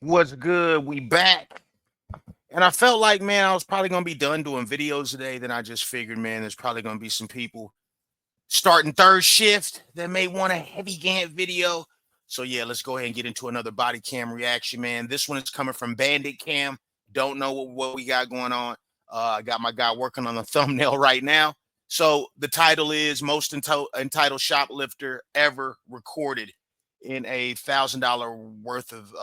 What's good? We back. And I felt like, man, I was probably going to be done doing videos today. Then I just figured, man, there's probably going to be some people starting third shift that may want a heavy Gantt video. So, yeah, let's go ahead and get into another body cam reaction, man. This one is coming from Bodycam. Don't know what we got going on. I got my guy working on the thumbnail right now. So the title is Most Entitled Shoplifter Ever Recorded in $1,000 worth of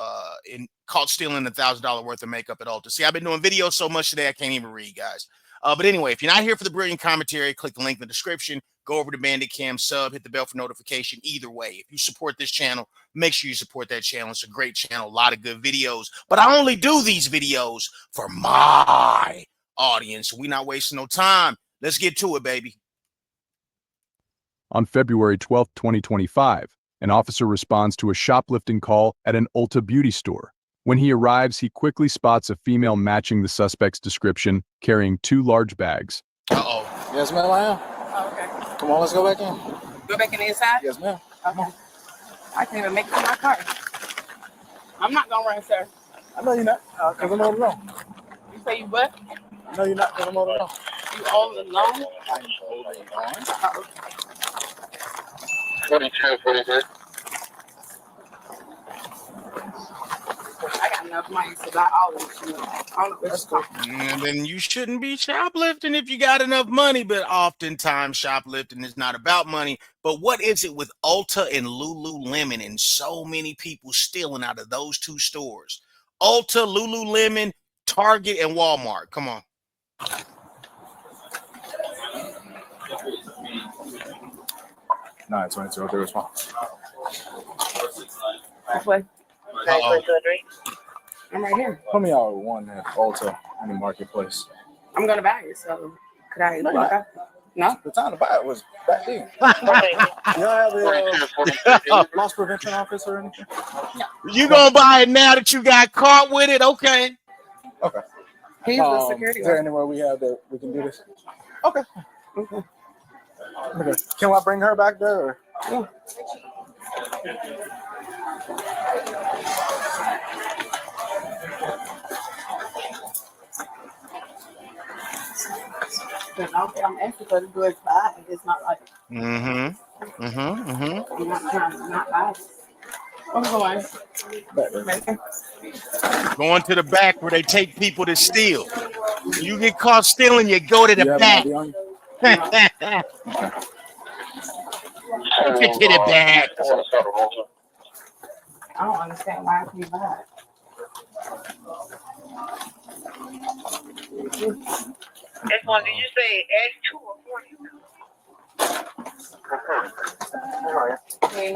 caught stealing $1,000 worth of makeup at ULTA. See, I've been doing videos so much today I can't even read, guys. But anyway, if you're not here for the brilliant commentary, click the link in the description. Go over to Bodycam, sub, hit the bell for notification. Either way, if you support this channel, make sure you support that channel. It's a great channel, a lot of good videos. But I only do these videos for my audience. We're not wasting no time. Let's get to it, baby. On February 12, 2025, an officer responds to a shoplifting call at an ULTA beauty store. When he arrives, he quickly spots a female matching the suspect's description, carrying 2 large bags. Uh-oh. Yes, ma'am, I am. Oh, okay. Come on, let's go back in. Go back in the inside? Yes, ma'am. Okay. I can't even make it to my car. I'm not gonna run, sir. I know you're not, because I'm all alone. You say you what? No, you're not, because I'm all alone. You all alone? I'm all alone. Oh, okay. 42, 43. I got enough money to buy all of this. I don't know what's going on. And then you shouldn't be shoplifting if you got enough money, but oftentimes shoplifting is not about money. But what is it with ULTA and Lululemon and so many people stealing out of those 2 stores? ULTA, Lululemon, Target, and Walmart. Come on. 922, okay, response. This way. I'm right here. Put me out with one at ULTA in the marketplace. I'm gonna buy it, so could I No, walk out? No? The time to buy it was back then. You don't have a loss prevention office or anything? You gonna buy it now that you got caught with it? Okay. Okay. He's the security Is there guard. anywhere we have that we can do this? Okay. Okay. Okay. Can I bring her back there? Or? Yeah. I'm asking for the goods buy. It's not like I'm not trying to not buy it. I'm going. Back there. Back there. Going to the back where they take people to steal. You get caught stealing, you go to the You have back. an ID on you? Take it to the back. I don't understand why I can't buy it. This one, did you say S2 or 42? Okay.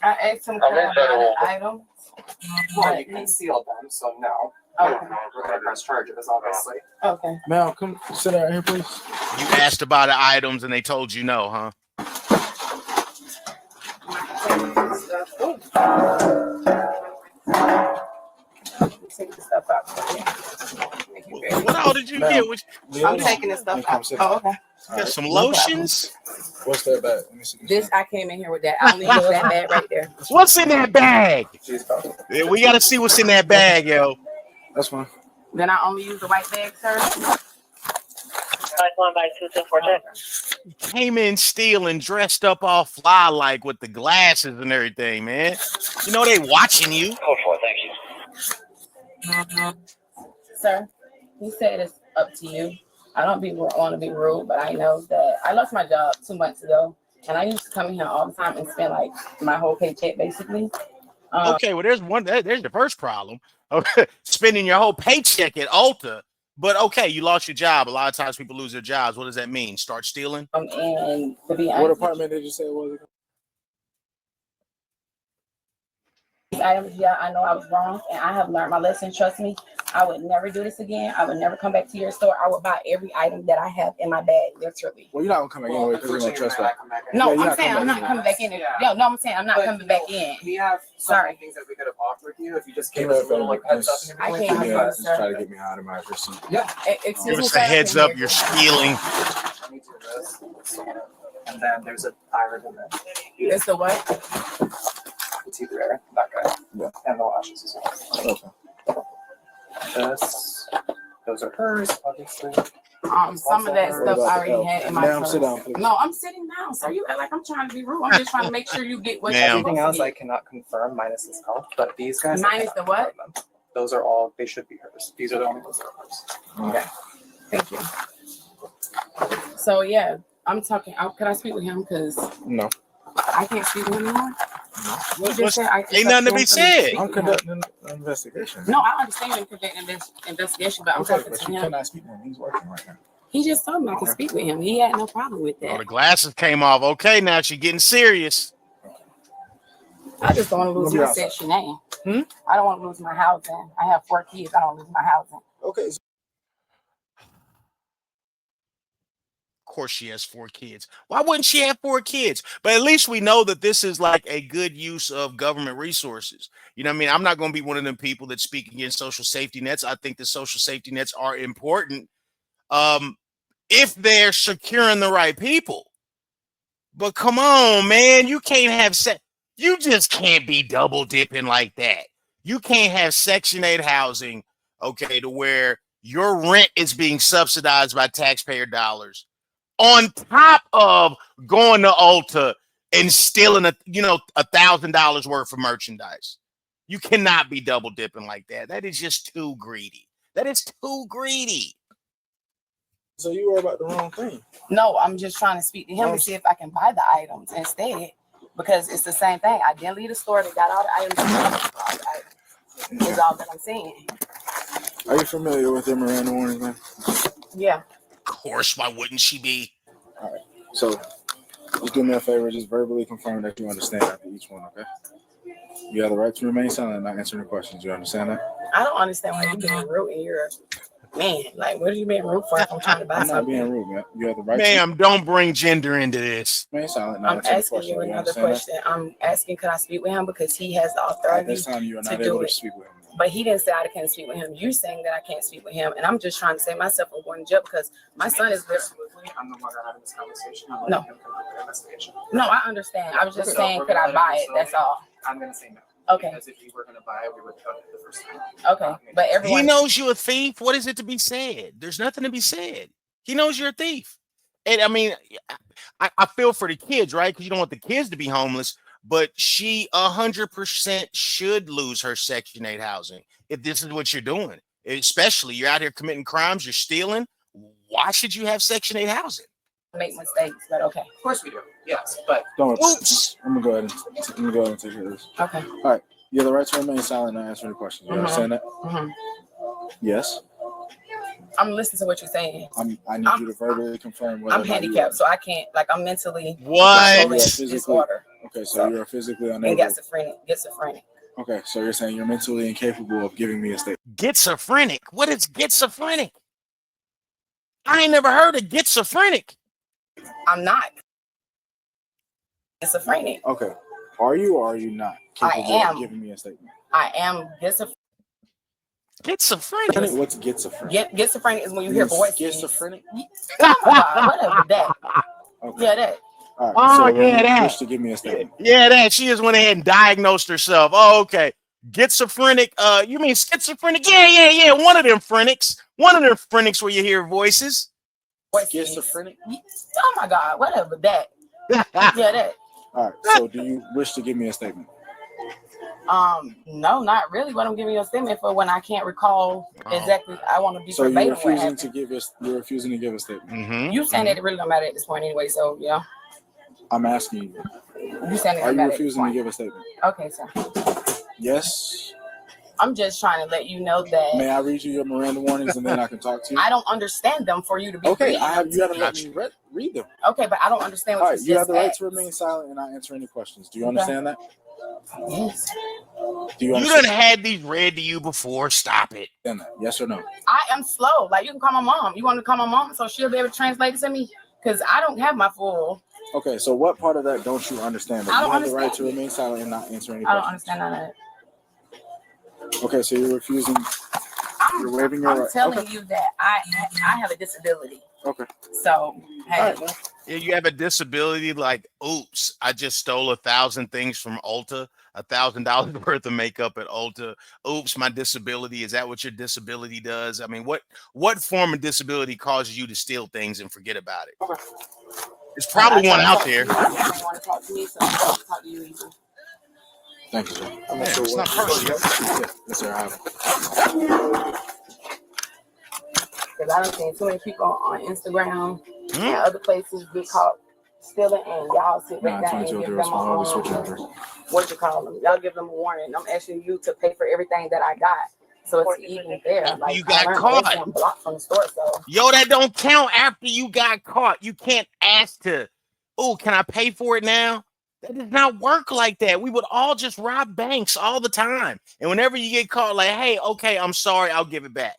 I asked him for the items. Well, you can seal them, so no. Okay. We're going to press charges, obviously. Okay. Ma'am, come sit down here, please. You asked about the items and they told you no, huh? Take the stuff out. What all did you get? Which, I'm taking this stuff out. Oh, okay. got some lotions? What's that bag? Let me see. This I came in here with that. I only use that bag right there. What's in that bag? She's probably. Yeah, we got to see what's in that bag, yo. That's fine. Then I only use the white bag, sir. 51/2242. Came in stealing, dressed up all fly like with the glasses and everything, man. You know they watching you. Code 4, thank you. Sir, he said it's up to you. I don't want to be rude, but I know that I lost my job 2 months ago, and I used to come in here all the time and spend like my whole paycheck basically. Okay, well, there's the first problem. Okay, spending your whole paycheck at ULTA. But okay, you lost your job. A lot of times people lose their jobs. What does that mean? Start stealing? And to be honest, What apartment did you say it was? these items, yeah, I know I was wrong, and I have learned my lesson. Trust me, I would never do this again. I would never come back to your store. I would buy every item that I have in my bag, literally. Well, you're not gonna come back anyway because you're gonna trespass. No, Yeah, I'm saying I'm not coming back in. No, I'm saying I'm not coming back in. We have Sorry. things that we could have offered you if you just gave us a little like heads up and I everything. can't Yeah, use just sir. try to get me out of my receipt. Yeah. Excuse Give me, us sir, a I heads can't up. hear You're you. stealing. Let me do this. And then there's an iron in there. It's the what? It's either that guy. Yeah. And the lashes as well. Okay. Those are hers, obviously. Some of that stuff I already had in my Ma'am, purse. sit down, please. No, I'm sitting down, sir. You act like I'm trying to be rude. I'm just trying to make sure you get what you're Ma'am. Everything supposed else to I get. cannot confirm, minus this call. But these guys, I Minus cannot the what? confirm them. Those are all. They should be hers. These are the only ones that are hers. Okay. Thank you. So yeah, I'm talking. Can I speak with him? Because No. I can't speak with him anymore. You just What's- said I ain't nothing to be said. I'm conducting an investigation. No, I understand you're conducting this investigation, but I'm Okay, talking but to you him. cannot speak to him. He's working right now. He just told me I can speak with him. He had no problem with Oh, that. the glasses came off. Okay, now she's getting serious. I just don't want to lose We'll be my outside. Section 8. Hmm? I don't want to lose my housing. I have 4 kids. I don't lose my housing. Okay. Of course, she has 4 kids. Why wouldn't she have 4 kids? But at least we know that this is like a good use of government resources. You know what I mean? I'm not going to be one of them people that speak against social safety nets. I think the social safety nets are important if they're securing the right people. But come on, man, you can't have you just can't be double dipping like that. You can't have Section 8 housing, okay, to where your rent is being subsidized by taxpayer dollars, on top of going to ULTA and stealing $1,000 worth of merchandise. You cannot be double dipping like that. That is just too greedy. That is too greedy. So you worry about the wrong thing. No, I'm just trying to speak to him to see if I can buy the items instead, because it's the same thing. I didn't leave the store. They got all the items. Is all that I'm saying. Are you familiar with the Miranda warnings, man? Yeah. Of course, why wouldn't she be? All right. So just do me a favor. Just verbally confirm that you understand after each one, okay? You have the right to remain silent and not answer any questions. You understand that? I don't understand why you're being rude and you're man. Like, what are you being rude for if I'm trying to buy I'm not something? being rude, man. You have the right Ma'am, don't bring gender into this. to remain silent. Not I'm answer any asking questions. you You another understand that? question. I'm asking, could I speak with him because he has the At authority this time, you are to not do able to it. speak with him. But he didn't say I can't speak with him. You saying that I can't speak with him, and I'm just trying to save myself from going to jail because my son is there. I'm the one that having this conversation. No. No, I understand. I was just saying, could I buy it? That's all. I'm gonna say no. Okay. Because if you were gonna buy it, we would have done it the first time. Okay, but He everyone. knows you're a thief. What is it to be said? There's nothing to be said. He knows you're a thief. And I mean, I feel for the kids, right? Because you don't want the kids to be homeless. But she 100% should lose her Section 8 housing if this is what you're doing. Especially you're out here committing crimes, you're stealing. Why should you have Section 8 housing? Make mistakes, but okay. Of course we do. Yes, but Don't. Oops. I'm gonna go ahead and take care of this. Okay. You have the right to remain silent and not answer any questions. You understand that? Yes. I'm listening to what you're saying. I need you to verbally confirm whether I'm or not handicapped, so I can't. Like, I'm mentally What? disorder Okay, so you're physically and unable. schizophrenic. Okay, so you're saying you're mentally incapable of giving me a statement. Schizophrenic. What is schizophrenic? I ain't never heard of schizophrenic. I'm not schizophrenic. Okay, are you or are you not capable I am. of giving me a statement? I am schizophrenic. Schizophrenic. What's schizophrenic? Schizophrenic is when you hear voices. Schizophrenic? Oh my God, whatever that. Okay. Yeah, that. All right. Oh, so yeah, you that. wish to give me a statement. Yeah, that. She just went ahead and diagnosed herself. Oh, okay. Schizophrenic. You mean schizophrenic? Yeah. One of them phrenics. One of them phrenics where you hear voices. Schizophrenic? Oh my God, whatever that. Yeah, that. All right. So do you wish to give me a statement? No, not really. What I'm giving you a statement for when I can't recall exactly. I want to be So you're verbatim what refusing happened. to give us. You're refusing to give a statement. Mm-hmm. You saying that it really don't matter at this point anyway. So yeah, I'm asking you. you saying it Are don't you matter at this refusing to point. give a statement? Okay, sir. Yes. I'm just trying to let you know that May I read you your Miranda warnings and then I can talk to you? I don't understand them for you to be Okay, reading them. you haven't let me read them. Okay, but I don't understand All what right, you you have just the right asked. to remain silent and not answer any questions. Do you Okay. understand that? Yes. Do you You understand done had these read to you before. Stop it. that? Yes or no? I am slow. Like, you can call my mom. You want to call my mom so she'll be able to translate it to me? Because I don't have my full. Okay, so what part of that don't you understand? That I you don't have the right understand to remain silent and not answer any I don't questions. understand none of that. Okay, so you're refusing. You're waiving your I'm right. telling Okay. you that I have a disability. Okay. So, hey, All right, man. If you have a disability, like, oops, I just stole 1,000 things from ULTA, $1,000 worth of makeup at ULTA. Oops, my disability. Is that what your disability does? I mean, what form of disability causes you to steal things and forget about it? Okay. There's probably one out there. I don't want to talk to me, so I don't talk to you either. Thank you, sir. I'm Yeah, it's not personal. Yes, sir. I have. Because I don't see too many people on Instagram Hmm? and other places get caught stealing, and y'all sit right Nah, down and 22 give there them is fine. I'll be switching a over. what you call them? Y'all give them a warning. I'm asking you to pay for everything that I got, so it's even there. After Like you got I learned caught. that I'm blocked from the store, so Yo, that don't count after you got caught. You can't ask to, oh, can I pay for it now? That does not work like that. We would all just rob banks all the time. And whenever you get caught, like, hey, okay, I'm sorry, I'll give it back.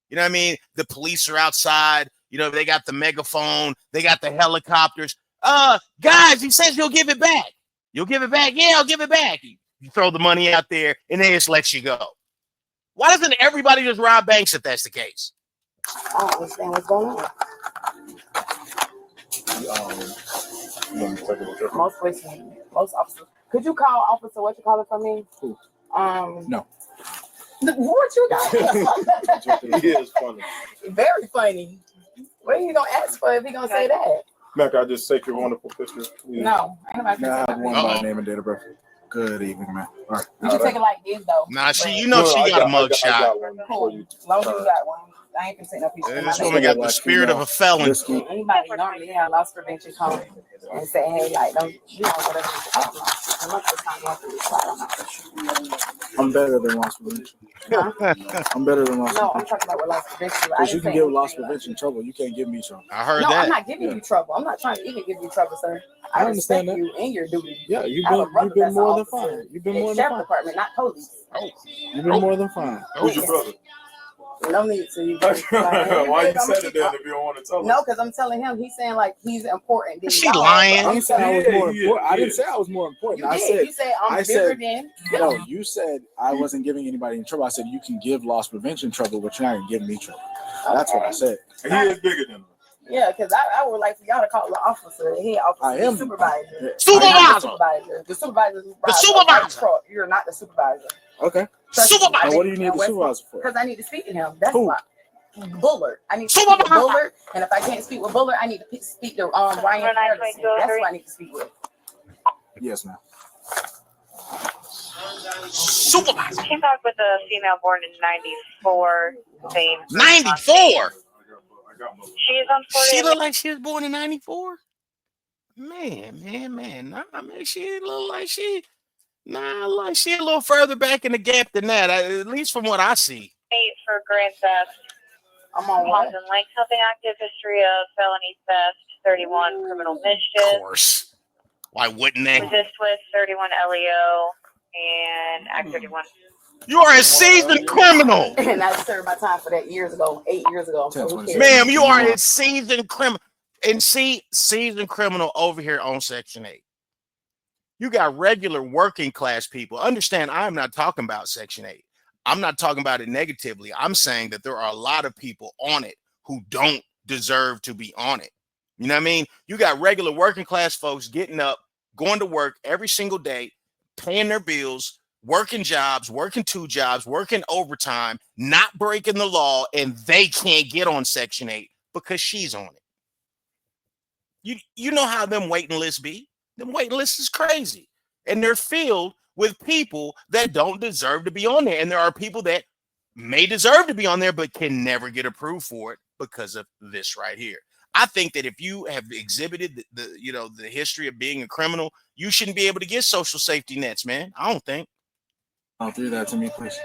You know what I mean? The police are outside. You know, they got the megaphone. They got the helicopters. Guys, he says he'll give it back. You'll give it back? Yeah, I'll give it back. You throw the money out there, and they just let you go. Why doesn't everybody just rob banks if that's the case? I don't understand what's going on. Most places, most officers. Could you call Officer what you call it for me? Who? No. What you got? He is funny. Very funny. What are you gonna ask for if he gonna say that? Mac, I just take your wonderful picture. Please. No, ain't nobody Now I have gonna one say by Uh-oh. name and date of birth. Good evening, man. All right. that. You take it like this though. Nah, she, But you know, she got a mug I shot. got one for cool. you. As long as you got one. I ain't gonna take no picture. This woman got the spirit of a felon. Whiskey. Anybody normally have loss prevention come and say, hey, like, don't you know whatever. I don't know. And most of the time going through this, so I don't know. I'm better than loss prevention. Huh? I'm better than loss No, I'm prevention. talking about what loss prevention. I Because you didn't can say give loss anything like- prevention trouble. You can't give me trouble. I heard No, I'm that. not giving you trouble. I'm not trying to even give you trouble, sir. I I respect understand that. you and your duty. Yeah, you've I have a been brother that's more an than officer fine. You've been in more than sheriff fine. department, not police. You've been more than fine. Who's your brother? No need to. Why you said it then if you don't want to tell us? No, because I'm telling him, he's saying like he's important. Is she lying? I didn't say I was Yeah, more he is, important. I he didn't is. say I was more important. You I did. said You said I'm I bigger said- than. no. You said I wasn't giving anybody any trouble. I said you can give loss prevention trouble, but you're not gonna give me trouble. That's what I said. And he is bigger than her. Yeah, because I would like for y'all to call the officer, the head officer, I am the supervisor. Supervisor! Not the supervisor. The supervisor. The supervisor! You're not the supervisor. Okay. Supervisor! And what do you need the supervisor for? Because I need to speak to him. That's Who? why. Bullard. I need to speak with Supervisor! Bullard, and if I can't speak with Bullard, I need to speak to Ryan Patterson. That's who I need to speak with. Yes, ma'am. Supervisor! Came back with a female born in 94. Same. 94! She is on 40. She look like she was born in 94? Man. Nah, man, she look like she... Nah, like she a little further back in the gap than that, at least from what I see. 8 for grand theft. I'm on Cause what? and length, something active history of felony theft. 31 criminal Of mischief. course. Why wouldn't they? Resist with 31 LEO and Act 31. You are a seasoned criminal! And I served my time for that years ago, 8 years ago. So who cares? Ma'am, you are a seasoned criminal. And see, seasoned criminal over here on Section 8. You got regular working class people. Understand, I'm not talking about Section 8. I'm not talking about it negatively. I'm saying that there are a lot of people on it who don't deserve to be on it. You know what I mean? You got regular working class folks getting up, going to work every single day, paying their bills, working jobs, working 2 jobs, working overtime, not breaking the law, and they can't get on Section 8 because she's on it. You know how them waiting lists be. Them waiting lists is crazy. And they're filled with people that don't deserve to be on there. And there are people that may deserve to be on there, but can never get approved for it because of this right here. I think that if you have exhibited the history of being a criminal, you shouldn't be able to get social safety nets, man. I don't think. I'll do that to me, please.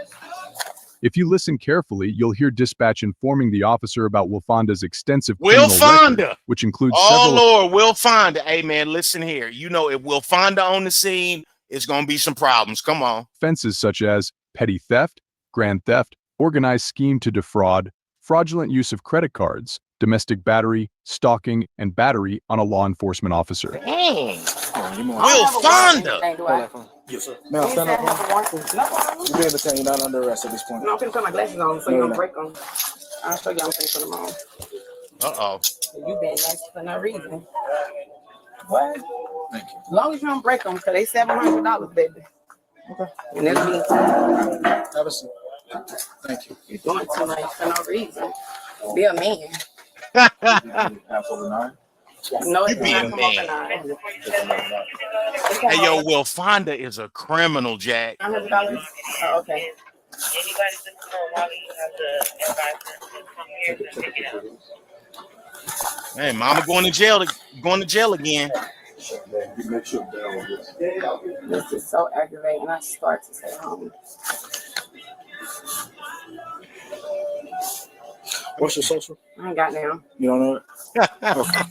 If you listen carefully, you'll hear dispatch informing the officer about Wilfonda's extensive Will criminal record, Fonda. which includes Oh, several Lord, Will Fonda. Hey, man, listen here. You know, if Will Fonda on the scene, it's going to be some problems. Come on. offenses such as petty theft, grand theft, organized scheme to defraud, fraudulent use of credit cards, domestic battery, stalking, and battery on a law enforcement officer. Dang. You Will Fonda. Yes, sir. Now stand up. No, You're being detained. You're not under arrest at this point. I'm gonna put my glasses on so you don't break them. I'll show you I'm gonna put them on. Uh-oh. You been nice for no reason. What? Thank you. As long as you don't break them, because they $700, baby. Okay. And it'll be, Have a seat. Thank you. you're doing too much for no reason. Be a man. Half over 9. No, You it's be not a come over man. 9. Hey, yo, Will Fonda is a criminal, Jack. $100? Oh, okay. Anybody in the room while you have the advisor come here to pick it up. Hey, mama going to jail again. This is so aggravating. I start to stay home. What's your social? I ain't got now. You don't know it? Okay.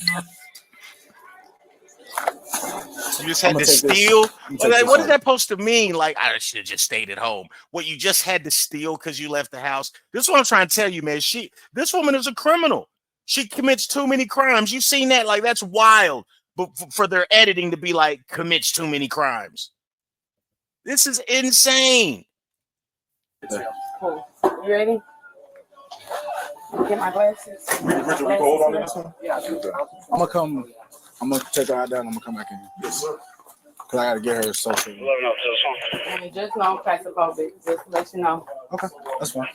You just I'm had gonna to take this. steal. I'm gonna take Like, this what is home. that supposed to mean? Like, I should have just stayed at home. What, you just had to steal because you left the house? This is what I'm trying to tell you, man. This woman is a criminal. She commits too many crimes. You seen that? Like, that's wild. But for their editing to be like, commits too many crimes. This is insane. Cool. You ready? Get my glasses. Richard, we can hold on to this one? I'm gonna take her out down. I'm gonna come back in. Yes. Cause I gotta get her social. And just know I'm claustrophobic. Just to let you know. Okay, that's fine.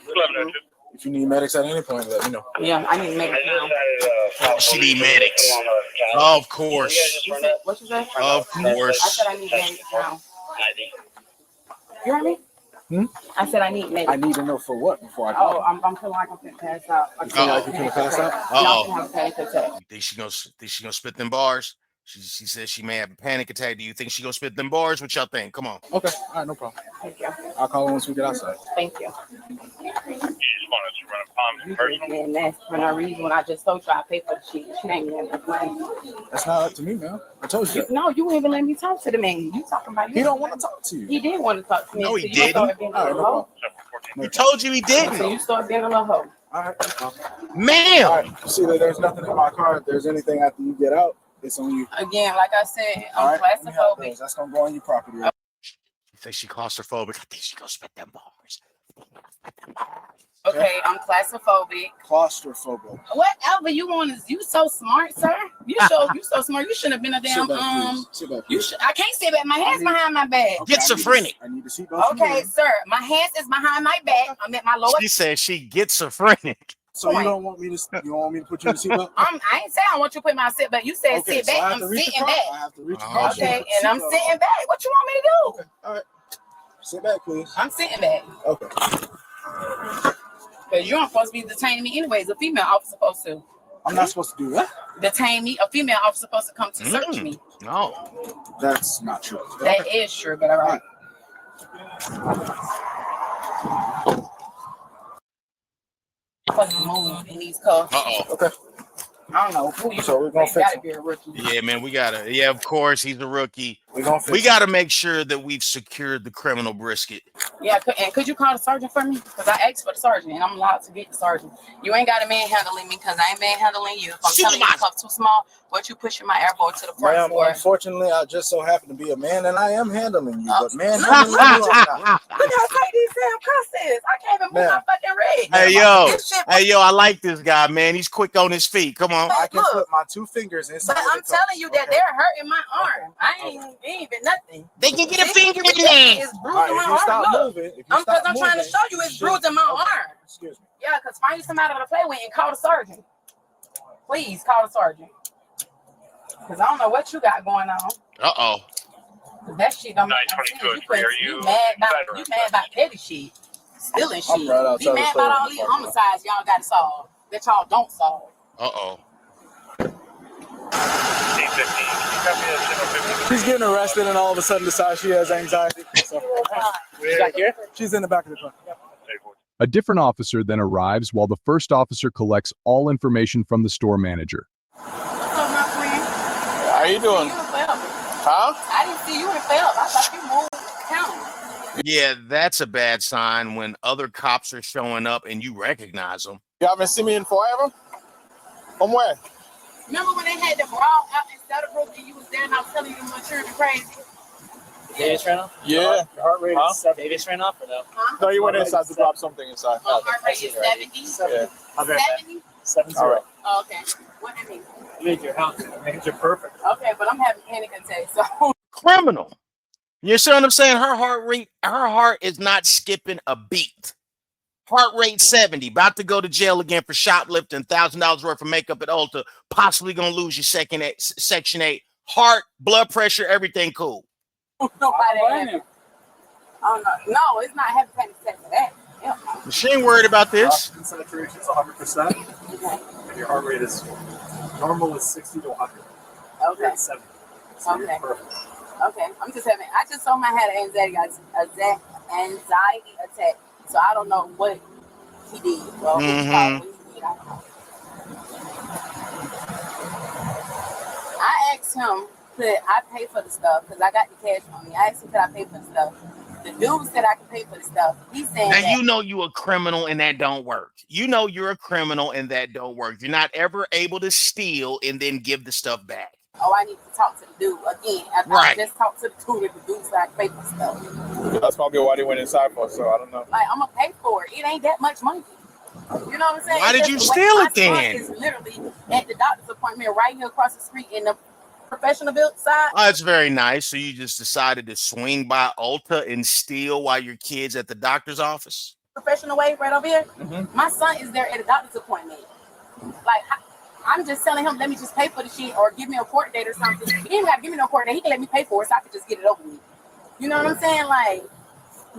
If you need medics at any point, let me know. Yeah, I need to make it now. She need medics. Of course. You said, what you say? Of I course. said I need medics now. You heard me? I said I need medics. I need to know for what before I go. Oh, I'm feeling like I'm finna pass out. You feel like you can pass out? No, I'm Uh-oh. finna have a panic attack. You think she gonna spit them bars? She says she may have a panic attack. Do you think she gonna spit them bars? What y'all think? Come on. Okay, all right, no problem. Thank you. I'll call her once we get outside. Thank you. You just want us to run a palm in person? And that's for no reason. When I just told you I pay for the shit, she ain't even have money. That's not up to me, man. I told you that. No, you wouldn't even let me talk to the man. You talking about you? He don't want to talk to you. He did want to talk to me. No, he so you didn't. started being a All right, little no hoe. problem. He told you he So didn't. you start being a little hoe. All right, no problem. Ma'am. All right, see that there's nothing in my car. If there's anything after you get out, it's on you. Again, like I said, All I'm right, let me have claustrophobic. those. That's gonna go on your property. Right? You think she claustrophobic? I think she gonna spit them bars. Okay, I'm claustrophobic. Claustrophobic. Whatever you want is you so smart, sir. You so smart. You shouldn't have been a damn Sit back, please. Sit back, You please. should. I can't sit back. My hands behind my back. Okay, Get schizophrenic. I need to see both. Okay, sir. My hands is behind my back. I'm at my lower. She said she gets schizophrenic. So you don't want me to put you in the seatbelt? I ain't saying I want you to put my sit back. You said Okay, sit so back. I have to I'm reach sitting across. back. I have to reach Oh, across. Okay, you. and I'm Seatbelt sitting on. back. What you want me to do? Okay, all right. Sit back, please. I'm sitting back. Okay. Because you aren't supposed to be detaining me anyways. A female officer supposed to I'm not supposed to do that. detain me. A female officer supposed to come to search me. No. That's not true. That is true, but all right. Fucking move in these cuffs. Uh-oh. Okay. I don't know who you. So we're gonna They fix gotta him. be a rookie. Yeah, man, we gotta. Yeah, of course, he's a rookie. We're gonna fix We him. gotta make sure that we've secured the criminal brisket. Yeah, and could you call the sergeant for me? Because I asked for the sergeant, and I'm allowed to get the sergeant. You ain't got a man handling me because I ain't manhandling you. If I'm telling you the cuff too small, what you pushing my elbow to the front Ma'am, for? unfortunately, I just so happen to be a man, and I am handling you. But man, handling you, I'm not. I gotta take these damn cusses. I can't even move my fucking rig. Hey yo, This shit- hey yo, I like this guy, man. He's quick on his feet. Come on. I can Look. put my 2 fingers inside. But I'm the cuffs, telling you that okay? they're hurting my arm. I ain't even nothing. They can get a This finger in is there. It's All bruising right, if my you arm. stop Look. moving, if you I'm stop trying to moving, show you it's bruising my okay. arm. Excuse me. Yeah, because find you somebody to play with and call the sergeant. Please call the sergeant. Because I don't know what you got going on. Uh-oh. That shit don't make no 92203, sense. are you mad about petty shit. Stealing shit. I'm right outside Be the mad store. about all these homicides y'all got to solve. That y'all don't solve. Uh-oh. She's getting arrested, and all of a sudden decides she has anxiety. So, Back here? she's in the back of the car. A different officer then arrives while the first officer collects all information from the store manager. What's up, my friend? How you doing? You in Phelps. Huh? I didn't see you in Phelps. I thought you moved county. Yeah, that's a bad sign when other cops are showing up and you recognize them. You haven't seen me in forever? From where? Remember when they had the brawl out in Southbrook and you was there and I was telling you them children crazy? Davis ran off? Yeah. The heart rate Huh? is 7. Davis ran off or no? Huh? No, you went inside to drop something inside. Oh, heart rate is 70. Yeah. I'll be right back. 70? 7-0. All right. Oh, okay. What I mean? I made your house. I made you perfect. Okay, but I'm having panic attacks. So Criminal. You see what I'm saying? Her heart is not skipping a beat. Heart rate 70, about to go to jail again for shoplifting, $1,000 worth of makeup at Ulta, possibly gonna lose your Section 8. Heart, blood pressure, everything cool. nobody. Oh no, no, it's not having panic attacks for that. Yeah. She ain't worried about this. Oxygen saturation is 100%. Okay. And your heart rate is normal is 60 to 100. Okay. 70. So Okay. you're perfect. Okay. I just told him I had an anxiety attack. So I don't know what he did. Well, what he did, I don't know. I asked him, could I pay for the stuff? Because I got the cash on me. I asked him, could I pay for the stuff? The dude said I could pay for the stuff. He's saying Now that, you know you a criminal and that don't work. You know you're a criminal and that don't work. You're not ever able to steal and then give the stuff back. oh, I need to talk to the dude again. After Right. I just talked to the dude, and the dude said I could pay for the stuff. That's probably why they went inside for, so I don't know. Like, I'm going to pay for it. It ain't that much money. You know what I'm saying? Why did It's you just the way steal my it then? son is literally at the doctor's appointment right here across the street in the professional built side. Oh, that's very nice. So you just decided to swing by Ulta and steal while your kid's at the doctor's office? Professional way right over here. My son is there at a doctor's appointment. Like, I'm just telling him, let me just pay for the shit or give me a court date or something. He ain't got to give me no court date. He can let me pay for it so I can just get it over with. You know what I'm saying? Like,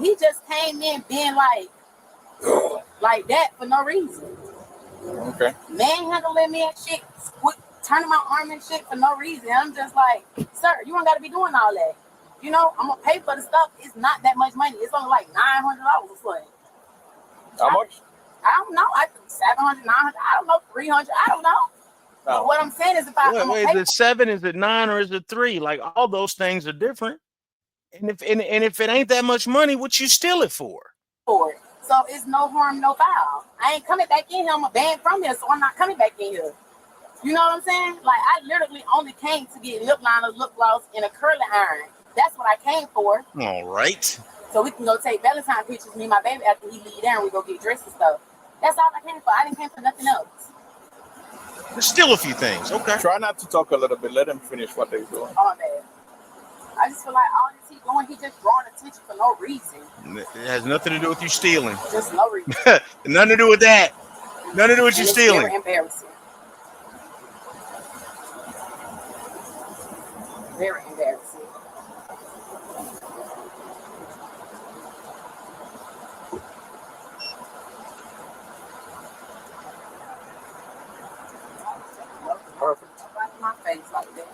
he just came in being like that for no reason. Okay. Manhandling me and shit, turning my arm and shit for no reason. I'm just like, sir, you don't got to be doing all that. You know, I'm going to pay for the stuff. It's not that much money. It's only like $900 for it. How much? I don't know. I think 700, 900. I don't know. 300. I don't know. But what I'm saying is, if I Wait, is it 7? Is it 9? Or is it 3? Like all those things are different. And if it ain't that much money, what you steal it for? for it, so it's no harm, no foul. I ain't coming back in here. I'm banned from here, so I'm not coming back in here. You know what I'm saying? Like, I literally only came to get lip liners, lip gloss, and a curling iron. That's what I came for. All right. So we can go take Valentine pictures, me and my baby, after he leave there, and we go get dressed and stuff. That's all I came for. I didn't came for nothing else. There's still a few things. Okay. Try not to talk a little bit. Let them finish what they're doing. Oh, man. I just feel like all this he doing, he just drawing attention for no reason. It has nothing to do with you stealing. Just no reason. Nothing to do with that. Nothing to do with you And it's stealing. very embarrassing. Very embarrassing. Perfect. My face like that.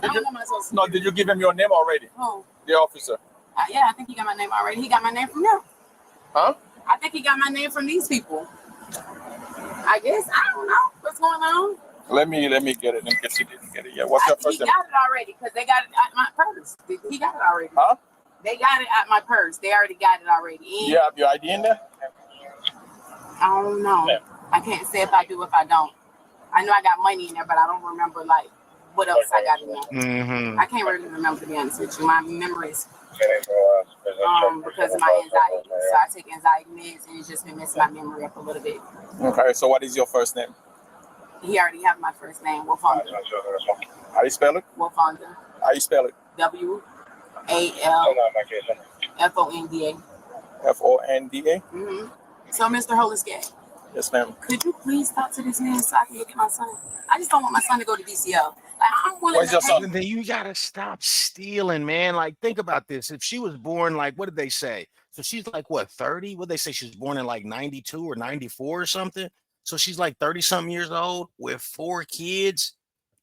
I don't know myself. No, did you give him your name already? Oh, The officer. yeah, I think he got my name already. He got my name from them. Huh? I think he got my name from these people. I guess. I don't know what's going on. Let me get it in case you didn't get it yet. What's your He first name? got it already because they got it at my purse. He got it already. Huh? They got it at my purse. They already got it already. And You have your ID in there? I don't know. Yeah. I can't say if I do, if I don't. I know I got money in there, but I don't remember like what else I got in there. Mm-hmm. I can't really remember, to be honest with you. My memory is because of my anxiety. So I take anxiety meds, and it's just been messing my memory up a little bit. Okay, so what is your first name? He already have my first name, Wafonda. How you spell it? Wafonda. How you spell it? WALFONDA. Fonda? Mm-hmm. So, Mr. Holiscat, Yes, ma'am. could you please talk to this man so I can go get my son? I just don't want my son to go to DCL. Like, I'm willing Where's to your pay. son? And then you gotta stop stealing, man. Like, think about this. If she was born, like, what did they say? So she's like, what, 30? What did they say? She was born in like 92 or 94 or something. So she's like 30-something years old with 4 kids.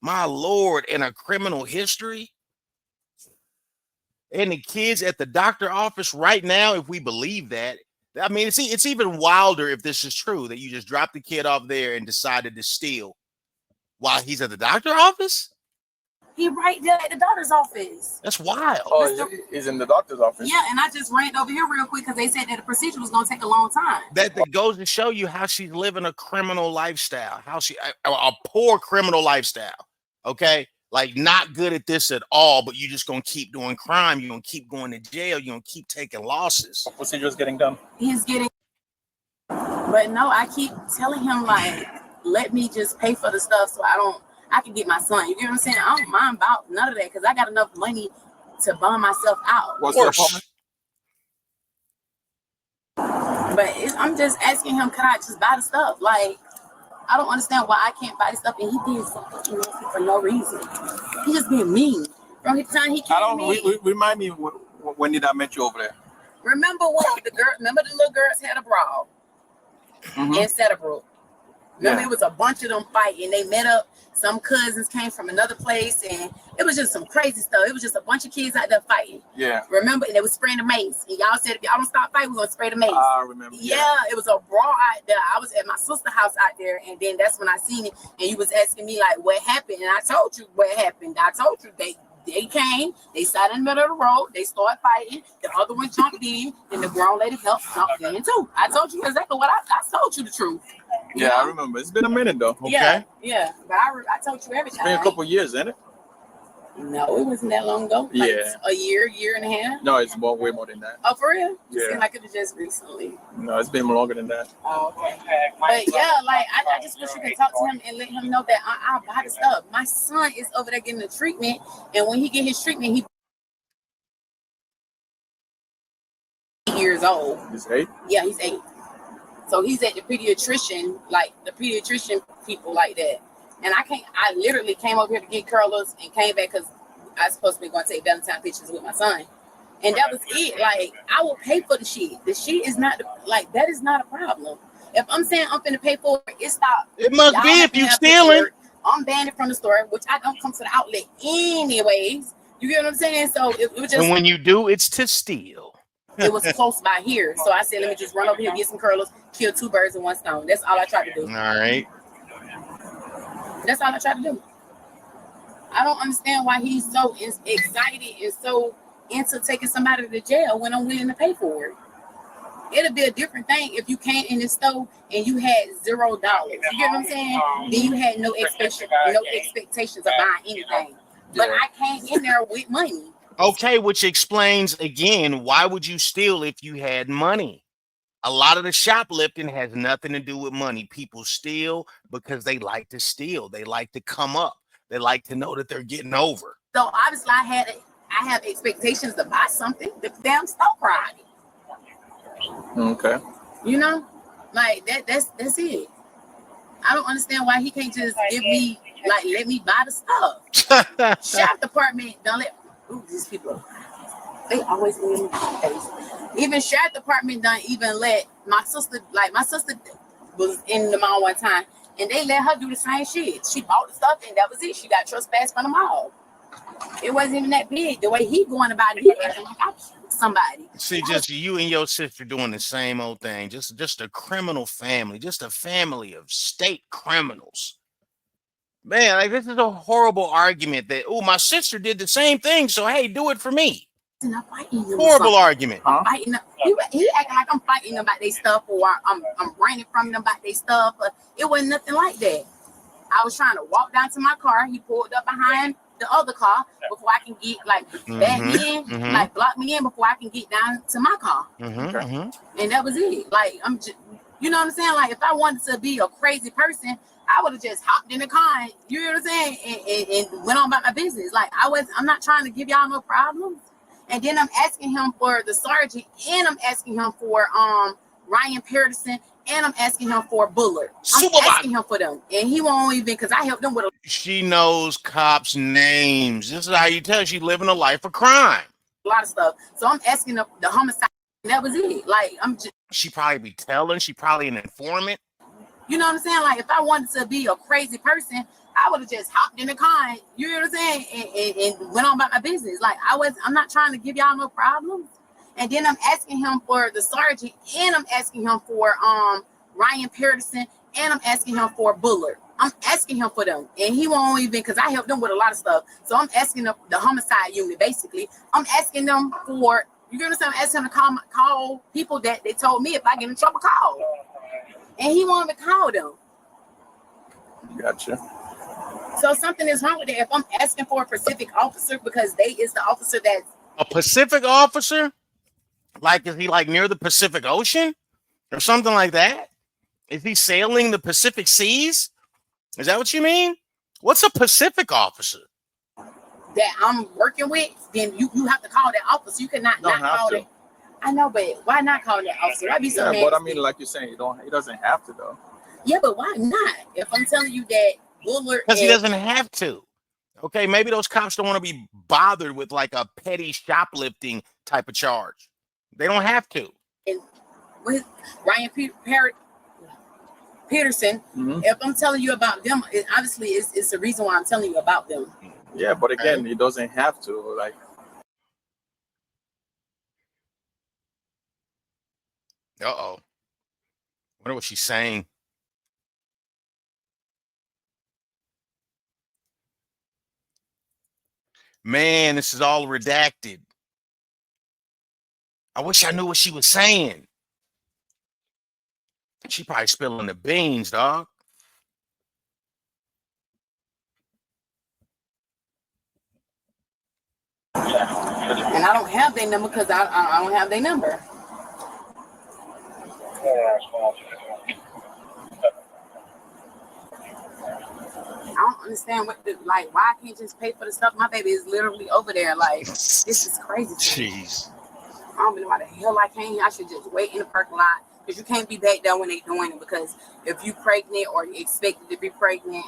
My Lord, and a criminal history. And the kids at the doctor office right now, if we believe that. I mean, it's even wilder if this is true, that you just dropped the kid off there and decided to steal while he's at the doctor office. He right there at the doctor's office. That's wild. Oh, he's in the doctor's office. Yeah, and I just ran over here real quick because they said that the procedure was going to take a long time. That goes to show you how she's living a criminal lifestyle, how she a poor criminal lifestyle. Okay, like not good at this at all, but you just gonna keep doing crime. You're gonna keep going to jail. You're gonna keep taking losses. Procedure's getting done. He's getting, but no, I keep telling him like let me just pay for the stuff so I can get my son. You get what I'm saying? I don't mind about none of that because I got enough money to bond myself out. What's the apartment? But I'm just asking him, can I just buy the stuff? Like, I don't understand why I can't buy the stuff, and he being so fucking nasty for no reason. He just being mean. From the time he came Remind me when did I met you over there? Remember the little girls had a brawl in Settlebrook. Remember, it was a bunch of them fighting. They met up. Some cousins came from another place, and it was just some crazy stuff. It was just a bunch of kids out there fighting. Yeah. Remember, and they was spraying the mace. And y'all said, if y'all don't stop fighting, we're gonna spray the mace. I remember. Yeah, it was a brawl out there. I was at my sister's house out there, and then that's when I seen it. And you was asking me like, what happened? And I told you what happened. I told you they came, they sat in the middle of the road, they started fighting, the other one jumped in, and the grown lady jumped in too. I told you exactly what I told you the truth. Yeah, I remember. It's been a minute though. Okay. Yeah. But I told you everything. It's been a couple years, isn't it? No, it wasn't that long ago. Like a year and a half. No, it's way more than that. Oh, for real? Yeah. It seemed like it was just recently. No, it's been longer than that. Oh, okay. But yeah, like I just wish you could talk to him and let him know that I'll buy the stuff. My son is over there getting the treatment, and when he get his treatment, he's 8 years old. He's 8? Yeah, he's 8. So he's at the pediatrician, like the pediatrician people like that. And I literally came over here to get curlers and came back because I was supposed to be going to take Valentine pictures with my son. And that was it. Like, I will pay for the shit. The shit is not, that is not a problem. If I'm saying I'm finna pay for it, it stopped. It must be if you stealing. I'm banned it from the store, which I don't come to the outlet anyways. You get what I'm saying? So it was just. And when you do, it's to steal. It was close by here. So I said, let me just run over here, get some curlers, kill 2 birds in 1 stone. That's all I tried to do. All right. That's all I tried to do. I don't understand why he's so excited and so into taking somebody to jail when I'm willing to pay for it. It'll be a different thing if you came in the store and you had $0. You get what I'm saying? Then you had no expectations of buying anything. But I came in there with money. Okay, which explains again, why would you steal if you had money? A lot of the shoplifting has nothing to do with money. People steal because they like to steal. They like to come up. They like to know that they're getting over. So obviously I have expectations to buy something. The damn store Friday. Okay. You know, like that's it. I don't understand why he can't just give me let me buy the stuff. Sheriff department don't let these people. They always in my face. Even sheriff department don't even let my sister. Like my sister was in the mall one time, and they let her do the same shit. She bought the stuff, and that was it. She got trespassed from the mall. It wasn't even that big. The way he going about it, he acting like I killed somebody. See, just you and your sister doing the same old thing. Just a criminal family. Just a family of state criminals. Man, like this is a horrible argument that my sister did the same thing, so hey, do it for me. Horrible argument. He acting like I'm fighting them about their stuff, or I'm running from them about their stuff. It wasn't nothing like that. I was trying to walk down to my car. He pulled up behind the other car before I can get back in, block me in before I can get down to my car. And that was it. Like I'm just, you know what I'm saying? Like if I wanted to be a crazy person, I would have just hopped in the car, you know what I'm saying, and went on about my business. Like I'm not trying to give y'all no problems. And then I'm asking him for the sergeant, and I'm asking him for Ryan Patterson, and I'm asking him for Bullard. I'm asking him for them, and he won't even because I helped them with. She knows cops' names. This is how you tell she's living a life of crime. A lot of stuff. So I'm asking the homicide. And that was it. Like she probably be telling. She probably an informant. You know what I'm saying? Like if I wanted to be a crazy person, I would have just hopped in the car, you know what I'm saying, and went on about my business. Like I'm not trying to give y'all no problems. And then I'm asking him for the sergeant, and I'm asking him for Ryan Patterson, and I'm asking him for Bullard. I'm asking him for them, and he won't even because I helped them with a lot of stuff. So I'm asking the homicide unit basically. I'm asking them for, you understand? I'm asking them to call people that they told me if I get in trouble, call. And he won't even call them. Gotcha. So something is wrong with it. If I'm asking for a Pacific officer because they is the officer that's a Pacific officer, like is he like near the Pacific Ocean or something like that? Is he sailing the Pacific seas? Is that what you mean? What's a Pacific officer? That I'm working with, then you have to call that officer. You cannot Don't not have call to. it. I know, but why not call that officer? Why be so Yeah, nasty? but I mean, like you're saying, he doesn't have to though. Yeah, but why not? If I'm telling you that Bullard, Because he doesn't have to. Okay, maybe those cops don't want to be bothered with like a petty shoplifting type of charge. They don't have to. and with Ryan Peterson, if I'm telling you about them, it obviously it's the reason why I'm telling you about them. Yeah, but again, he doesn't have to. Like, Uh-oh. Wonder what she's saying. Man, this is all redacted. I wish I knew what she was saying. She probably spilling the beans, dog. And I don't have their number because I don't have their number. I don't understand why I can't just pay for the stuff. My baby is literally over there. Like, this is crazy. Jeez. I don't know why the hell I can't. I should just wait in the parking lot because you can't be back there when they're doing it. Because if you pregnant or you expected to be pregnant,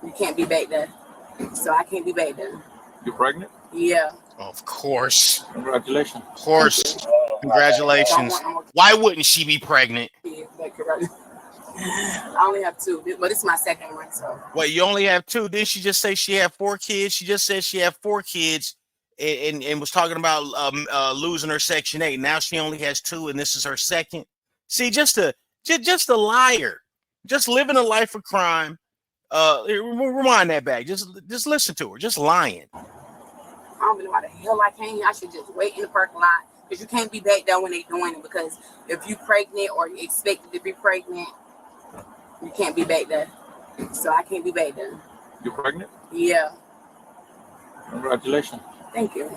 you can't be back there. So I can't be back there. you're pregnant? Yeah. Of course. Congratulations. Of course. Congratulations. Why wouldn't she be pregnant? I only have 2, but it's my second one. So. Wait, you only have 2? Didn't she just say she had 4 kids? She just said she had 4 kids and was talking about losing her Section 8. Now she only has 2, and this is her second. See, just a liar. Just living a life of crime. Rewind that back. Just listen to her. Just lying. I don't know why the hell I can't. I should just wait in the parking lot because you can't be back there when they're doing it. Because if you pregnant or you expected to be pregnant, you can't be back there. So I can't be back there. You're pregnant? Yeah. Congratulations. Thank you.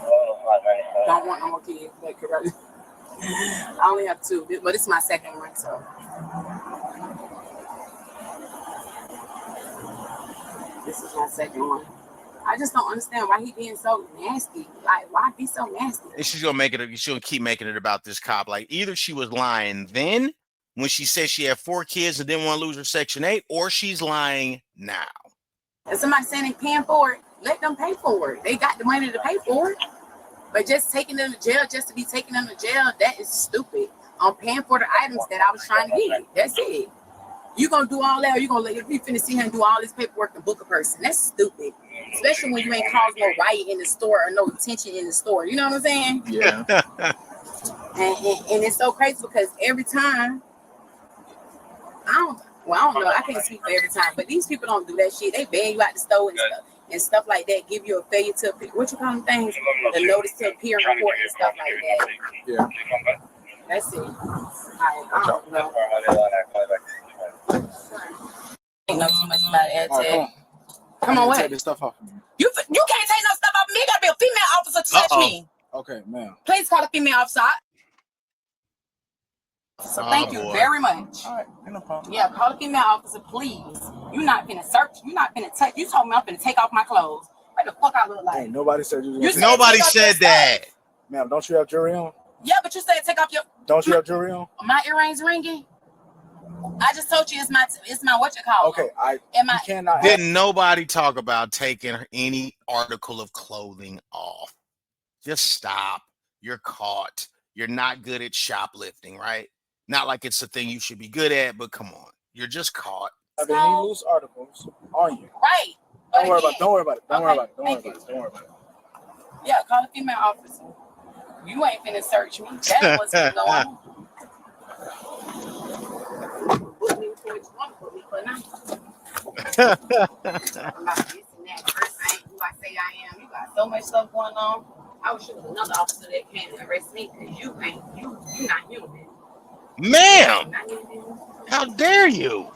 Don't want no more kids. I only have 2, but it's my second one. So. This is my second one. I just don't understand why he being so nasty. Like, why be so nasty? And she's gonna keep making it about this cop. Like, either she was lying then when she said she had 4 kids and didn't want to lose her Section 8, or she's lying now. If somebody's saying they're paying for it, let them pay for it. They got the money to pay for it. But just taking them to jail just to be taking them to jail, that is stupid. I'm paying for the items that I was trying to get. That's it. You gonna do all that, or you gonna let me finna see him do all this paperwork and book a person? That's stupid. Especially when you ain't caused no riot in the store or no tension in the store. You know what I'm saying? Yeah. and it's so crazy because every time, I don't know. I can't speak for every time, but these people don't do that shit. They ban you out the store and stuff like that. Give you a failure to what you call them things? The notice to appear in court and stuff like that. Yeah. That's it. I don't know. Ain't know too much about it. Right, come on, what? Take this stuff off of me. You can't take no stuff off me. You gotta be a female officer to touch me. Okay, ma'am. Please call a female officer. So thank you very much. All right, no problem. Yeah, call a female officer, please. You're not finna search. You're not finna touch. You told me I'm finna take off my clothes. What the fuck I look like? Hey, nobody said you. Nobody said that. Ma'am, don't you have jewelry on? Yeah, but you said take off your. Don't you have jewelry on? My earrings ringing. I just told you it's my what you call. Okay, you cannot. Didn't nobody talk about taking any article of clothing off? Just stop. You're caught. You're not good at shoplifting, right? Not like it's a thing you should be good at, but come on. You're just caught. Have any loose articles on you? Right. Don't worry about it. Don't worry about it. Don't Okay, worry about it. Don't worry thank about it. Don't worry about it. Yeah, call a female officer. You ain't finna search me. That's what's gonna go on. Put me for what you want to put me for now. I'm not this and that. First, I ain't who I say I am. You got so much stuff going on. I wish it was another officer that came and arrest me because you not human. Ma'am, Not human. how dare you?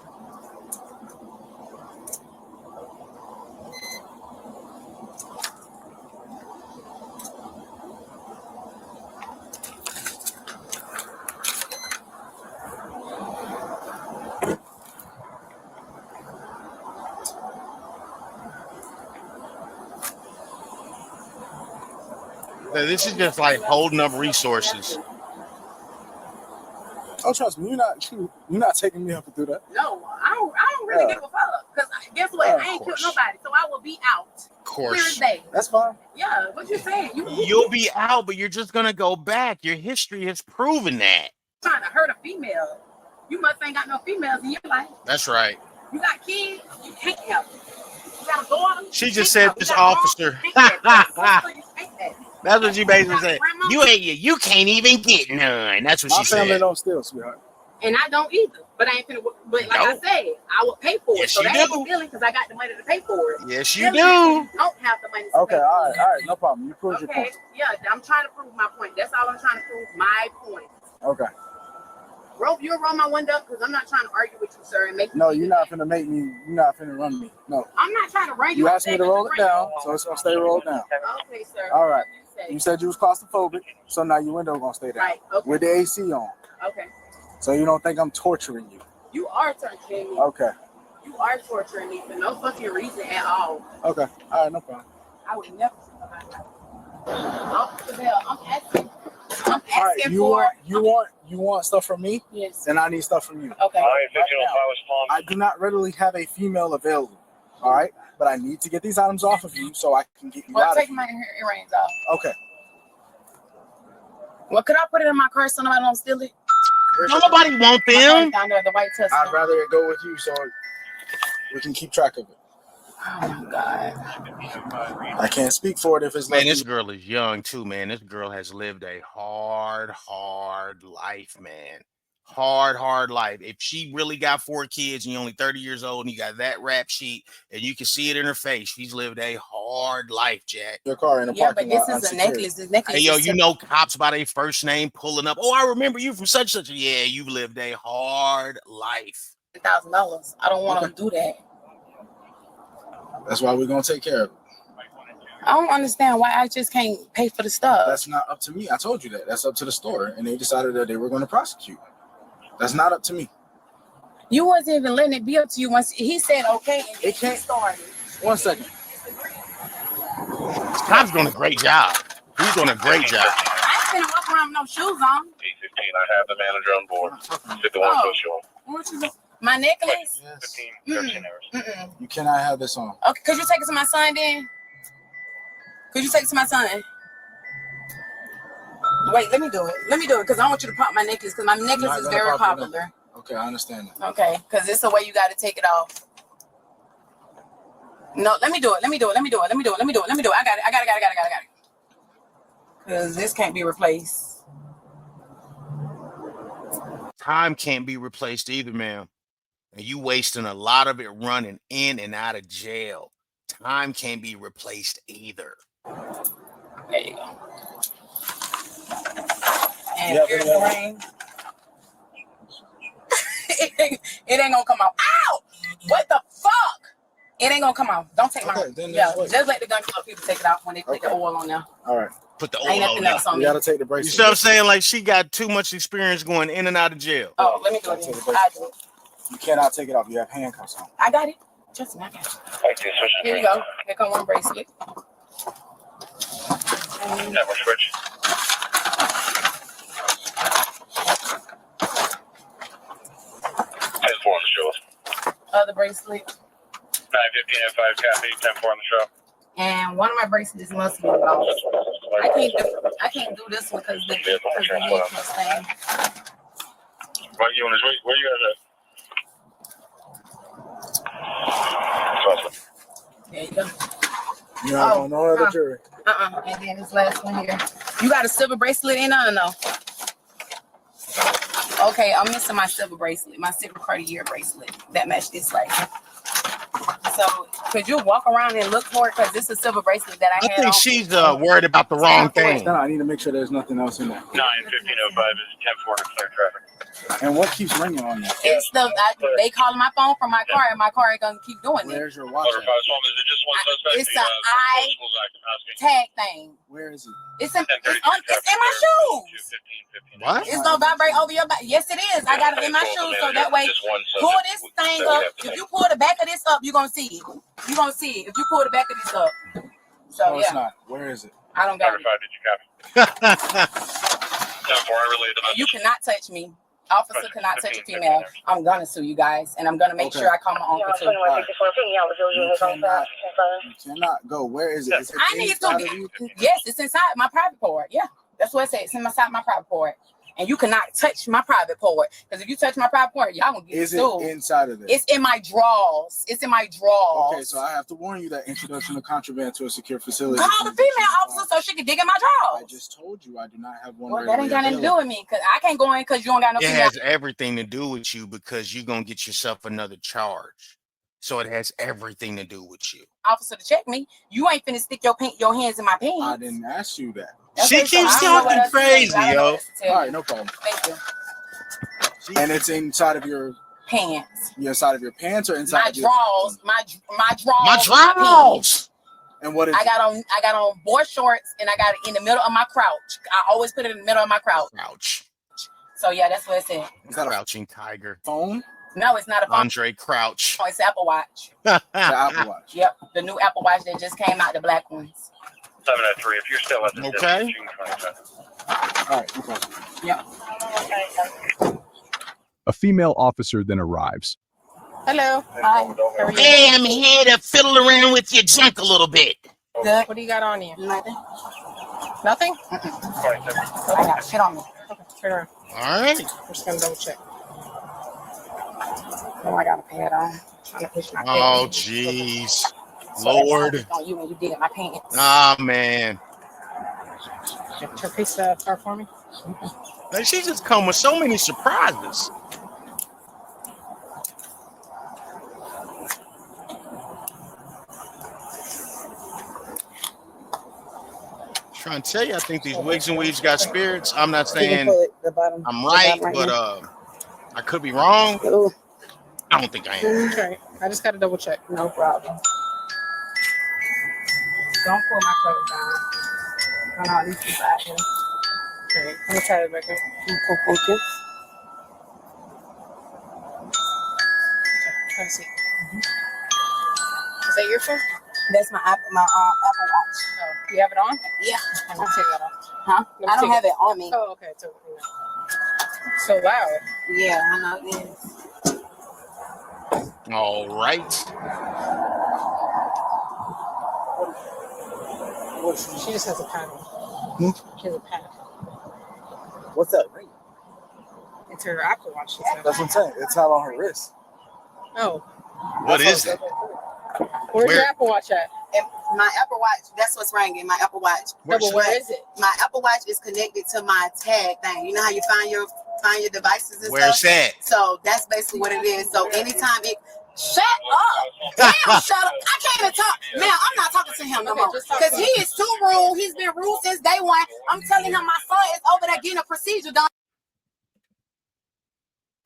So this is just like holding up resources. Oh, trust me, you're not taking me up to do that. No, I don't really give a fuck. Because guess what? I ain't killed nobody, so I will be out. Of course. Clear as day. That's fine. Yeah, what you saying? You'll be out, but you're just gonna go back. Your history has proven that. Trying to hurt a female. You must ain't got no females in your life. That's right. You got kids, you can't help them. You got a daughter. She just said this officer. That's what she basically said. You can't even get none. That's what she said. My family don't steal, sweetheart. And I don't either. But I ain't finna. But like I said, I will pay for it. Yes, so you that do. ain't stealing because I got the money to pay for it. Yes, you do. You don't have the money to Okay, pay all for right, no problem. You proved your Okay, point. yeah, I'm trying to prove my point. That's all I'm trying to prove. My point. Okay. You'll roll my window up because I'm not trying to argue with you, sir, and make you. No, you're not finna make me. You're not finna run me. No. I'm not trying to run you. You asked me to roll it down, so it's gonna stay rolled down. Okay, sir. All right. You You said you was claustrophobic, so now your window gonna stay down. Right. Okay. With the AC on. Okay. So you don't think I'm torturing you? You are torturing me. Okay. You are torturing me for no fucking reason at all. Okay. All right, no problem. I would never. Officer Bell, I'm asking. I'm All right, asking you want stuff from me? Yes. Then I need stuff from you. Okay. Right now, I do not readily have a female available. All right, but I need to get these items off of you so I can get you Well, out take of my here. earrings off. Okay. Well, could I put it in my car so nobody don't steal it? Nobody want them. Down there, the white Tesla. I'd rather it go with you so we can keep track of it. Oh my God. I can't speak for it if it's Man, left this to you. girl is young too, man. This girl has lived a hard life, man. Hard life. If she really got 4 kids and you're only 30 years old and you got that rap sheet and you can see it in her face, she's lived a hard life, Jack. Your car in the Yeah, but parking this lot is a unsecured. necklace. This necklace. Hey, yo, is you know cops by their first name pulling up. Oh, I remember you from such and such. Yeah, you've lived a hard life. $1,000. I don't want to do that. That's why we're gonna take care of it. I don't understand why I just can't pay for the stuff. That's not up to me. I told you that. That's up to the store, and they decided that they were going to prosecute. That's not up to me. You wasn't even letting it be up to you once he said okay. And It can't. started. 1 second. Cop's doing a great job. He's doing a great job. I ain't finna walk around with no shoes on. 8:15. I have the manager on board. 51 Oh. social. What you do? My necklace? Yes. 15, 13 hours. Mm-mm. You cannot have this on. Okay, could you take it to my son then? Could you take it to my son? Wait, let me do it. Let me do it because I want you to pop my necklace because my necklace not is gonna very pop your popular. Okay, I understand that. Okay, because it's the way you got to take it off. No, let me do it. Let me do it. Let me do it. Let me do it. Let me do it. Let me do it. I got it. I got it. Because this can't be replaced. Time can't be replaced either, ma'am. And you wasting a lot of it running in and out of jail. Time can't be replaced either. There you go. And Yeah, here's yeah. the ring. it ain't gonna come out. Ow! What the fuck? It ain't gonna come out. Don't take my Okay, ring. then Yeah, that's what- just let the gun club people take it out when they put the oil on there. All right. Put the Ain't oil nothing on there. else on You me. got to take the You bracelet. see what I'm saying? Like she got too much experience going in and out of jail. Oh, let me do it. I do it. You cannot take it off. You have handcuffs on. I got it. Trust me, I got it. Here you go. Here come one bracelet. Network switch. Ten four on the show. Other bracelet. 9:15 and 5 copy. 10-4 on the show. And one of my bracelets must be lost. I can't do this one because the heat can't stand. What units? Where you guys at? There you go. You're not Oh, on no other huh. jury. And then this last one here. You got a silver bracelet in or no? Okay, I'm missing my silver bracelet, my silver Cartier bracelet that matched this right here. So could you walk around and look for it? Because this is a silver bracelet that I I had think on. she's worried about the wrong thing. No, I need to make sure there's nothing else in there. 9:15:05 is 10-4 to clear traffic. And what keeps ringing on you? It's they calling my phone from my car, and my car ain't gonna keep doing it. Where's your watch? Motor At? 5 home. Is it just one suspect? It's a eye tag thing. Where is it? It's in my shoes. What? It's gonna vibrate over your back. Yes, it is. I got it in my shoes, so that way, pull this thing up. If you pull the back of this up, you're gonna see it. You're gonna see it if you pull the back of this up. So No, it's yeah, not. Where is it? I don't got it. 5, did you copy? 10-4, I relayed the You message. cannot touch me. Officer cannot touch a female. I'm gonna sue you guys, and I'm gonna make sure I call my uncle too. You cannot go. Where is it? Is it I need inside of you? to. Yes, it's inside my private part. Yeah, that's what it says. It's inside my private part, and you cannot touch my private part because if you touch my private part, y'all gonna get Is it sued. inside of there? It's in my drawers. It's in my drawers. Okay, so I have to warn you that introduction of contraband to a secure facility. Call the female officer so she can dig in my I drawers. just told you I do not have one. Well, that ain't got nothing to do with me because I can't go in because you don't got no It female. has everything to do with you because you're gonna get yourself another charge. So it has everything to do with you. Officer to check me. You ain't finna stick your hands in my pants. I didn't ask you that. She Okay, so keeps I don't know what talking else to tell you. crazy, I don't know yo. what else to tell All you. right, no problem. Thank you. And it's inside of your Pants. inside of your pants or inside My of your drawers. My drawers. My pants. drawers. And what is I got on board shorts and I got it in the middle of my crouch. I always put it in the middle of my crouch. Crouch. So yeah, that's what it said. Is that a Crouching tiger. phone? No, it's not a phone. Andre Crouch. It's an Apple Watch. The Apple Watch. Yep, the new Apple Watch that just came out, the black ones. 7 at 3, if you're still at the Okay. June 25th. All right, no problem. Yep. A female officer then arrives. Hello. Hi. How are you? Hey, I'm here to fiddle around with your junk a little bit. Good. What do you got on you? Nothing. Nothing? 27. I got shit on me. Okay, turn around. All right. I'm just gonna double check. Oh, I got a pad on. I'm trying to push my Oh, pants. jeez. So that's Lord. on you when you dig in my pants. Ah, man. Piece the car for me. Like, she just come with so many surprises. Trying to tell you, I think these wigs and weaves got spirits. I'm not saying The bottom. I'm the right, bottom but I could be wrong. here. Ooh, I don't think I am. Okay. I just gotta double check. no problem. Don't pull my clothes down. No, at least it's out here. Okay. Let me try it back up. Okay, thank you. Try to see. Is that your phone? That's my Apple Watch. Oh, you have it on? Yeah. I'm gonna take that off. Huh? Let me I don't take have it on me. Oh, okay. It's over here. So loud. Yeah, I know it is. All right. She just has a pad. She has a pad. What's that ring? It's her Apple Watch. She's got. That's what I'm saying. It's not on her wrist. Oh, What is that? where's Where- your Apple Watch at? And my Apple Watch, that's what's ringing. My Apple Watch. No, but where is it? My Apple Watch is connected to my tag thing. You know how you find your devices and Where's stuff? that? So that's basically what it is. So anytime it shut up. Damn, shut up. I can't even talk. Man, I'm not talking to him no Okay, more. just talk Because about he is too rude. He's been rude since day one. I'm telling him my son is over there getting a procedure done.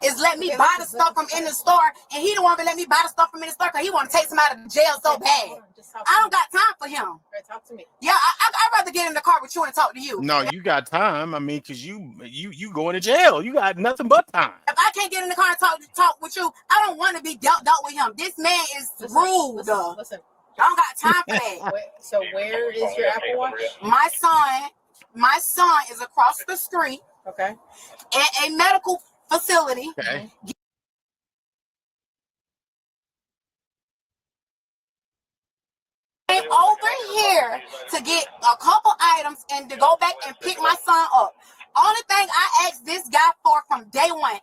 Is let me buy the stuff from in the store, and he don't want to let me buy the stuff from in the store because he want to take some out of the jail so bad. I don't got time for him. Right, talk to me. Yeah, I'd rather get in the car with you and talk to you. No, you got time. I mean, because you going to jail. You got nothing but time. If I can't get in the car and talk with you, I don't want to be dealt with him. This man is rude. Listen. I don't got time for that. So where is your Apple Watch? My son is across the street Okay. at a medical facility. Okay. Came over here to get a couple items and to go back and pick my son up. Only thing I asked this guy for from day one.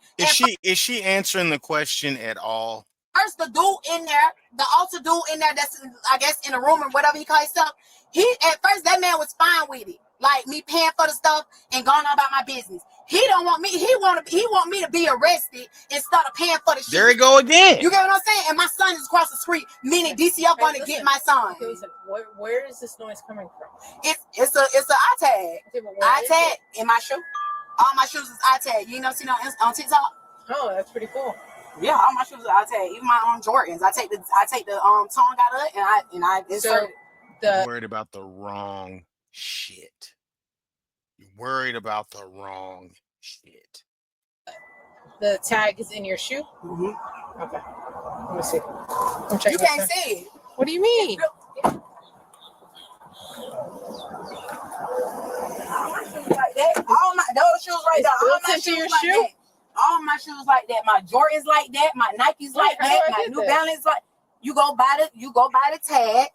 Is she answering the question at all? First, the dude in there, the altar dude in there that's, I guess, in the room or whatever you call himself, at first, that man was fine with it. Like, me paying for the stuff and going on about my business. He don't want me, he want me to be arrested instead of paying for the shit. There we go again. You get what I'm saying? And my son is across the street, meaning DCL going to get my son. Okay, listen. Where is this noise coming from? It's an eye tag. Okay, but where Eye is tag it? in my shoe. All my shoes is eye tag. You know, see on TikTok? Oh, that's pretty cool. Yeah, all my shoes are eye tag. Even my own Jordans. I take the tongue out of it and I insert it. You're worried about the wrong shit. You're worried about the wrong shit. The tag is in your shoe? Mm-hmm. Okay. Let me see. I'm checking You can't see it. What do you mean? my shoes like that. All my those shoes right there. All my shoes like that. All my shoes like that. My Jordans like that. My Nikes like that. My New Balance like. You go buy the tag.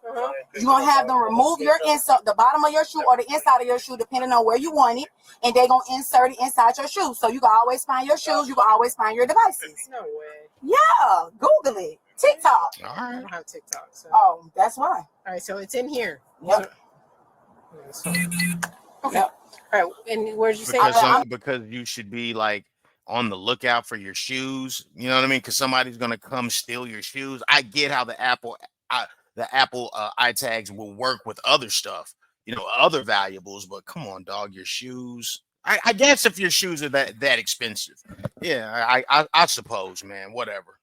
You gonna have them remove your insert, the bottom of your shoe or the inside of your shoe, depending on where you want it, and they're gonna insert it inside your shoe. So you can always find your shoes. You can always find your devices. No way. Yeah, Google it. TikTok. All I right. don't have TikTok. So. Oh, that's why. All right, so it's in here. Yep. Okay. Yep. All right, and where'd you say that? Because you should be like on the lookout for your shoes. You know what I mean? Because somebody's gonna come steal your shoes. I get how the Apple iTags will work with other stuff, you know, other valuables. But come on, dog, your shoes. I guess if your shoes are that expensive, yeah, I suppose, man. Whatever.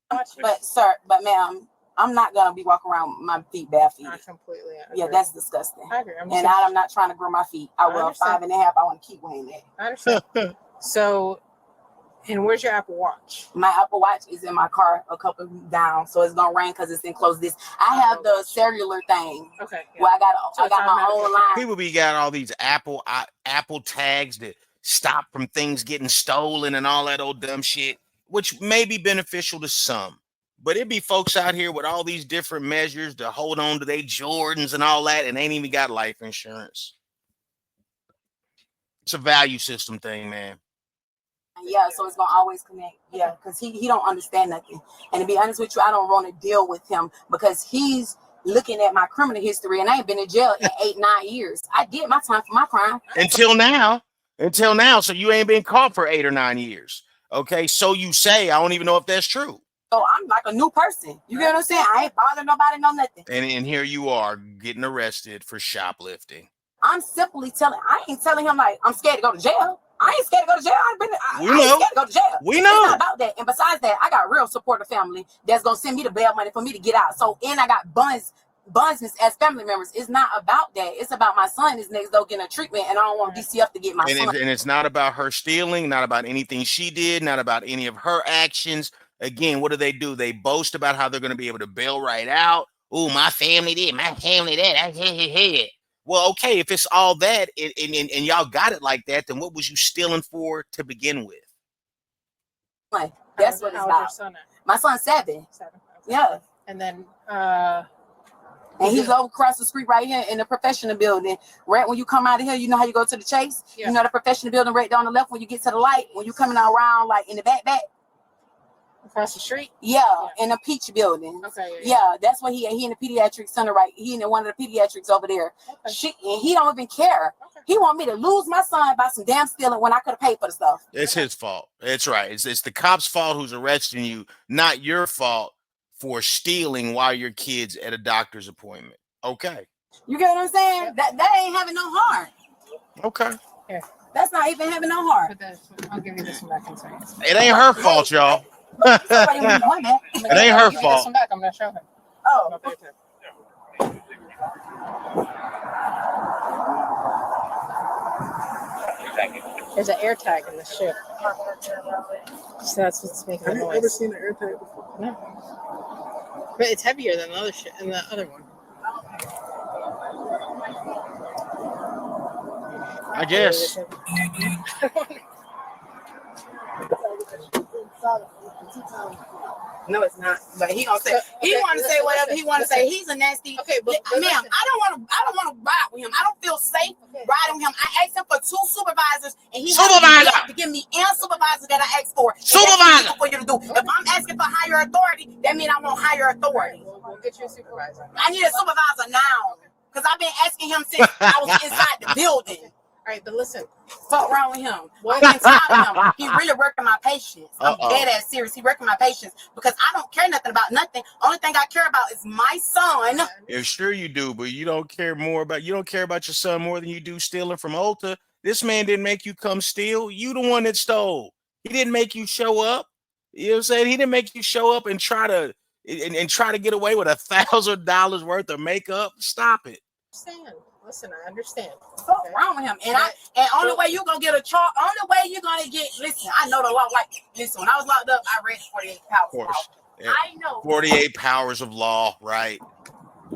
But ma'am, I'm not gonna be walking around with my feet barefooted. I completely agree. Yeah, that's disgusting. I agree. I'm not trying to grow my feet. I wear 5.5. I want to keep wearing that. I understand. So, and where's your Apple Watch? My Apple Watch is in my car a couple down, so it's gonna rain because it's enclosed. I have the cellular thing. Okay. Yeah. Where I got my own line. People be got all these Apple tags that stop from things getting stolen and all that old dumb shit, which may be beneficial to some. But it be folks out here with all these different measures to hold on to their Jordans and all that, and ain't even got life insurance. It's a value system thing, man. Yeah, so it's gonna always connect. Yeah, because he don't understand nothing. And to be honest with you, I don't want to deal with him because he's looking at my criminal history, and I ain't been in jail in 8-9 years. I did my time for my crime until now. So you ain't been caught for 8 or 9 years. Okay, so you say. I don't even know if that's true. So I'm like a new person. You get what I'm saying? I ain't bothering nobody, no nothing. And here you are getting arrested for shoplifting. I'm simply I ain't telling him like I'm scared to go to jail. I ain't scared to go to jail. I ain't scared to go to jail. We know. It's not about that. And besides that, I got real supportive family that's gonna send me the bail money for me to get out. So and I got bondsmen as family members. It's not about that. It's about my son is next door getting a treatment, and I don't want DCF to get my son. And it's not about her stealing, not about anything she did, not about any of her actions. Again, what do? They boast about how they're going to be able to bail right out. Oh, my family did, my family that. Well, okay, if it's all that and y'all got it like that, then what was you stealing for to begin with? Like, that's what it's about. Your son at? My son's 7. 7. Okay. Yeah. And then and he's over across the street right here in the professional building. Right when you come out of here, you know how you go to the Chase? Yeah. You know the professional building right down the left when you get to the light, when you coming around like in the back. Across the street? Yeah, in the Peach building. Okay. Yeah, that's what he in the pediatric center, right? He in one of the pediatrics over there. Okay. And he don't even care. Okay. He want me to lose my son by some damn stealing when I could have paid for the stuff. It's his fault. It's right. It's the cop's fault who's arresting you, not your fault for stealing while your kid's at a doctor's appointment. Okay. You get what I'm saying? Yep. That ain't having no heart. Okay. Here. That's not even having no heart. I'll give you this one back in seconds. It ain't her fault, y'all. It ain't her fault. Back. I'm gonna show him. Oh. There's an air tag in the ship. So that's what's making the noise. Have you ever seen an air tag before? No. But it's heavier than the other shit and the other one. I guess. No, it's not. But he gonna say he want to say whatever he want to say. He's a nasty. Okay, but ma'am, I don't want to ride with him. I don't feel safe riding with him. I asked him for 2 supervisors, and he to give me any supervisor that I asked for. Supervisor for you to do. If I'm asking for higher authority, that means I want higher authority. We'll get you a supervisor. I need a supervisor now because I've been asking him since I was inside the building. All right, but listen. Fuck around with him. I'm tired of him. He really working my patience. I'm dead ass serious. He working my patience because I don't care nothing about nothing. Only thing I care about is my son. Yeah, sure you do, but you don't care about your son more than you do stealing from ULTA. This man didn't make you come steal. You the one that stole. He didn't make you show up. You know what I'm saying? He didn't make you show up and try to get away with $1,000 worth of makeup. Stop it. Listen, I understand. What's wrong with him? And only way you gonna get a charge, only way you're gonna get, listen, I know the law. Like, listen, when I was locked up, I read 48 powers of law. Yeah. I know 48 powers of law, right?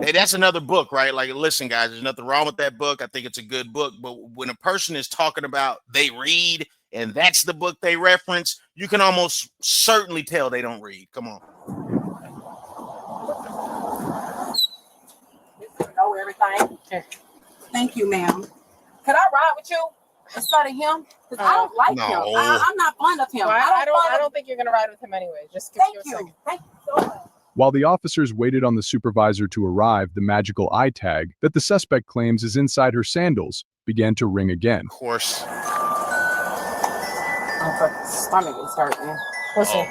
Hey, that's another book, right? Like, listen, guys, there's nothing wrong with that book. I think it's a good book. But when a person is talking about they read and that's the book they reference, you can almost certainly tell they don't read. Come on. Know everything. Thank you, ma'am. Could I ride with you instead of him? Because I don't like him. I'm not fond of him. Well, I don't think you're gonna ride with him anyway. Just give you a second. Thank you so much. While the officers waited on the supervisor to arrive, the magical eye tag that the suspect claims is inside her sandals began to ring again. Of course. My fucking stomach is hurting. Listen,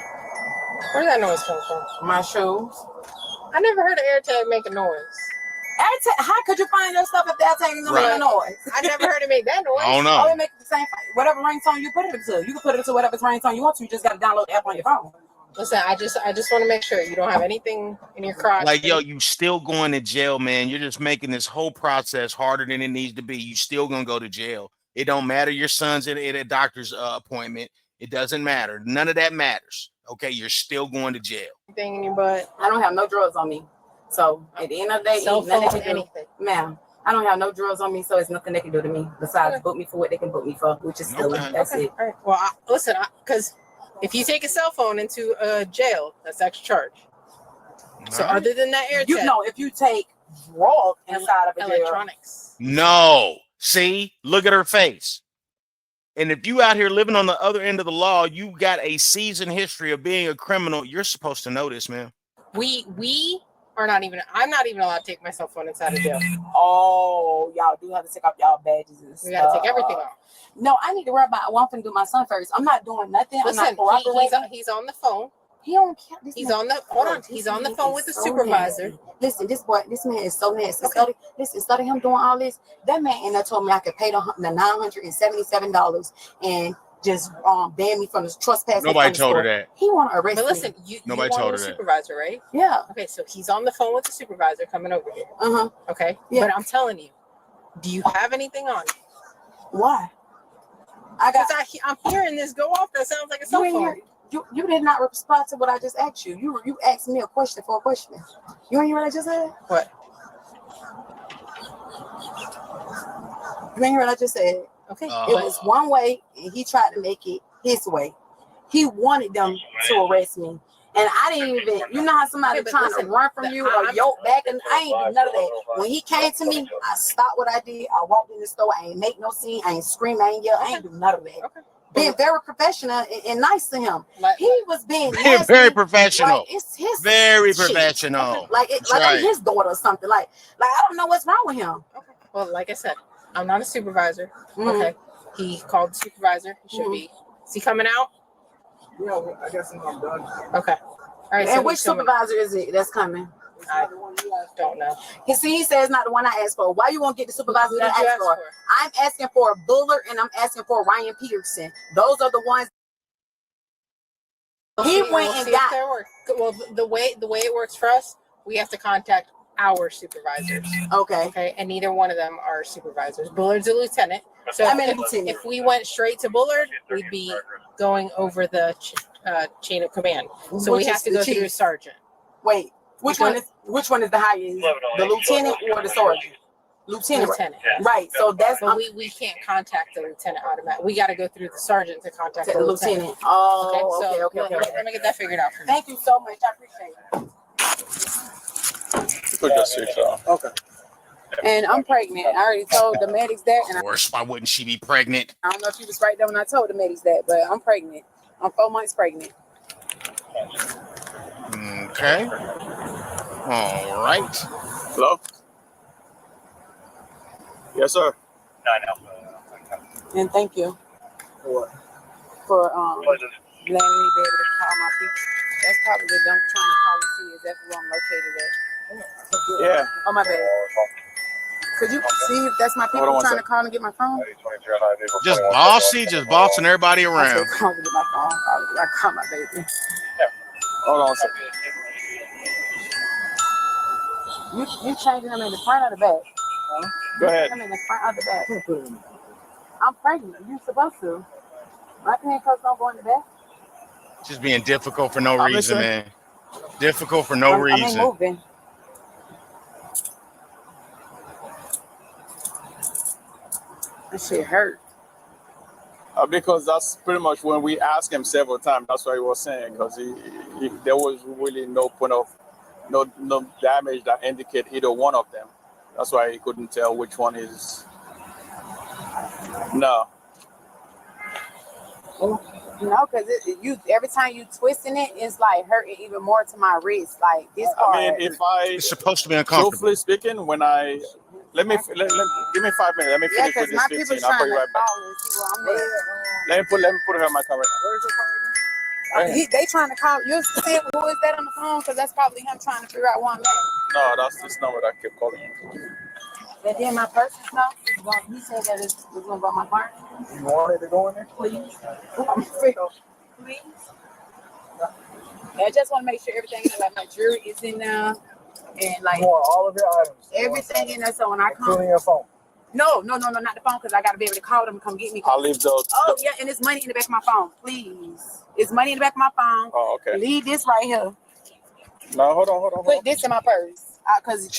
where's that noise come from? My shoes. I never heard an AirTag make a noise. How could you find your stuff if they're taking them a noise? I never heard it make that noise. I don't know. Oh, it makes the same. Whatever ringtone you put it to, you can put it to whatever ringtone you want to. You just got to download the app on your phone. Listen, I just want to make sure you don't have anything in your crotch. Like, yo, you still going to jail, man. You're just making this whole process harder than it needs to be. You still gonna go to jail. It don't matter. Your son's at a doctor's appointment. It doesn't matter. None of that matters. Okay, you're still going to jail. Anything in your butt? I don't have no drugs on me. So at the end of the day, Cell phone, nothing anything. Ma'am, I don't have no drugs on me, so it's nothing they can do to me besides book me for what they can book me for, which is stealing. That's it. All right. Well, listen, because if you take a cell phone into a jail, that's extra charge. So other than that AirTag, You know, if you take drugs inside of a jail, electronics. No. See, look at her face. And if you out here living on the other end of the law, you got a seasoned history of being a criminal. You're supposed to know this, man. We are not even. I'm not even allowed to take my cell phone inside of jail. Oh, y'all do have to take off y'all badges and stuff. We gotta take everything off. No, I need to worry about. Well, I'm finna do my son first. I'm not doing nothing. Listen, I'm not cooperating. he's on the phone. He don't care. He's on the hold on. He's on the phone with the supervisor. Listen, this man is so nasty. Instead of him doing all this, that man and told me I could pay the $977 and just ban me from the trespass. Nobody told her that. He want to arrest But listen, me. Nobody you told want her a that. supervisor, right? Yeah. Okay, so he's on the phone with the supervisor coming over here. Okay. Yeah. But I'm telling you, do you have anything on you? Why? I'm hearing this go off. That sounds like a cell phone. You did not respond to what I just asked you. You asked me a question for a question. You ain't hear what I just said? What? You ain't hear what I just said? Okay. It was one way, and he tried to make it his way. He wanted them to arrest me. And I didn't even, you know how somebody trying to run from you or yoke back, and I ain't do none of that. When he came to me, I stopped what I did. I walked in the store. I ain't make no scene. I ain't scream. I ain't yell. I ain't do none of that. Okay. Being very professional and nice to him. He was being nasty, very professional. Like, it's his very shit. professional. Like I'm his daughter or something. Like I don't know what's wrong with him. Okay. Well, like I said, I'm not a supervisor. Okay. He called the supervisor. He should be. Is he coming out? Yeah, I guess I'm done. Okay. All right. And so which supervisor is it that's coming? I don't know. He says it's not the one I asked for. Why you won't get the supervisor that I asked for? I'm asking for Bullard and I'm asking for Ryan Peterson. Those are the ones. He went and got. Well, the way it works for us, we have to contact our supervisors. Okay. Okay. And neither one of them are supervisors. Bullard's a lieutenant. So if we went straight to Bullard, we'd be going over the chain of command. So we have to go through a sergeant. Wait, which one is the highest? The lieutenant or the sergeant? Lieutenant. Right. So that's we can't contact the lieutenant automatically. We got to go through the sergeant to contact the lieutenant. Oh, okay. Let me get that figured out for you. Thank you so much. I appreciate it. Put your seats on. Okay. And I'm pregnant. I already told the medics that. And Of course, why wouldn't she be pregnant? I don't know if you was right there when I told the medics that, but I'm pregnant. I'm 4 months pregnant. Okay. All right. Hello? Yes, sir. And thank you For what? for letting me be able to call my people. That's probably them trying to call and see exactly where I'm located at. Yeah. Oh, my bad. Could you see if that's my people trying to call and get my phone? Just bossing everybody I around. said, call and get my phone. I call my baby. Hold on a second. You changing them in the front or the back? Go ahead. I'm in the front or the back. I'm pregnant. You're supposed to. My handcuffs don't go in the back. Just being difficult for no reason, man. Difficult for no reason. I ain't moving. This shit hurt. Because that's pretty much when we asked him several times. That's what he was saying, because there was really no point of no damage that indicate either one of them. That's why he couldn't tell which one is. No. No, because you every time you twisting it, it's like hurting even more to my wrist. Like this part. I mean, if I It's supposed to be uncomfortable. truthfully speaking, when I give me 5 minutes. Let me finish with my this people 15. I'll call you right back. call and see where I'm at. Let me put her in my car right now. Where's your car again? They trying to call. You see who is that on the phone? Because that's probably him trying to figure out where I'm at. No, that's this number that kept calling you. And then my person stuff. He said that it's going to go in my car. You wanted to go in there? Please. I'm feel. Please. I just want to make sure everything is like my jewelry is in there. And like You want all of your items. everything in there. So when I come. Including your phone. No, not the phone, because I got to be able to call them and come get me. I'll leave those. Oh, yeah, and it's money in the back of my phone. Please. It's money in the back of my phone. Oh, okay. Leave this right here. No, hold on. Put this in my purse. Because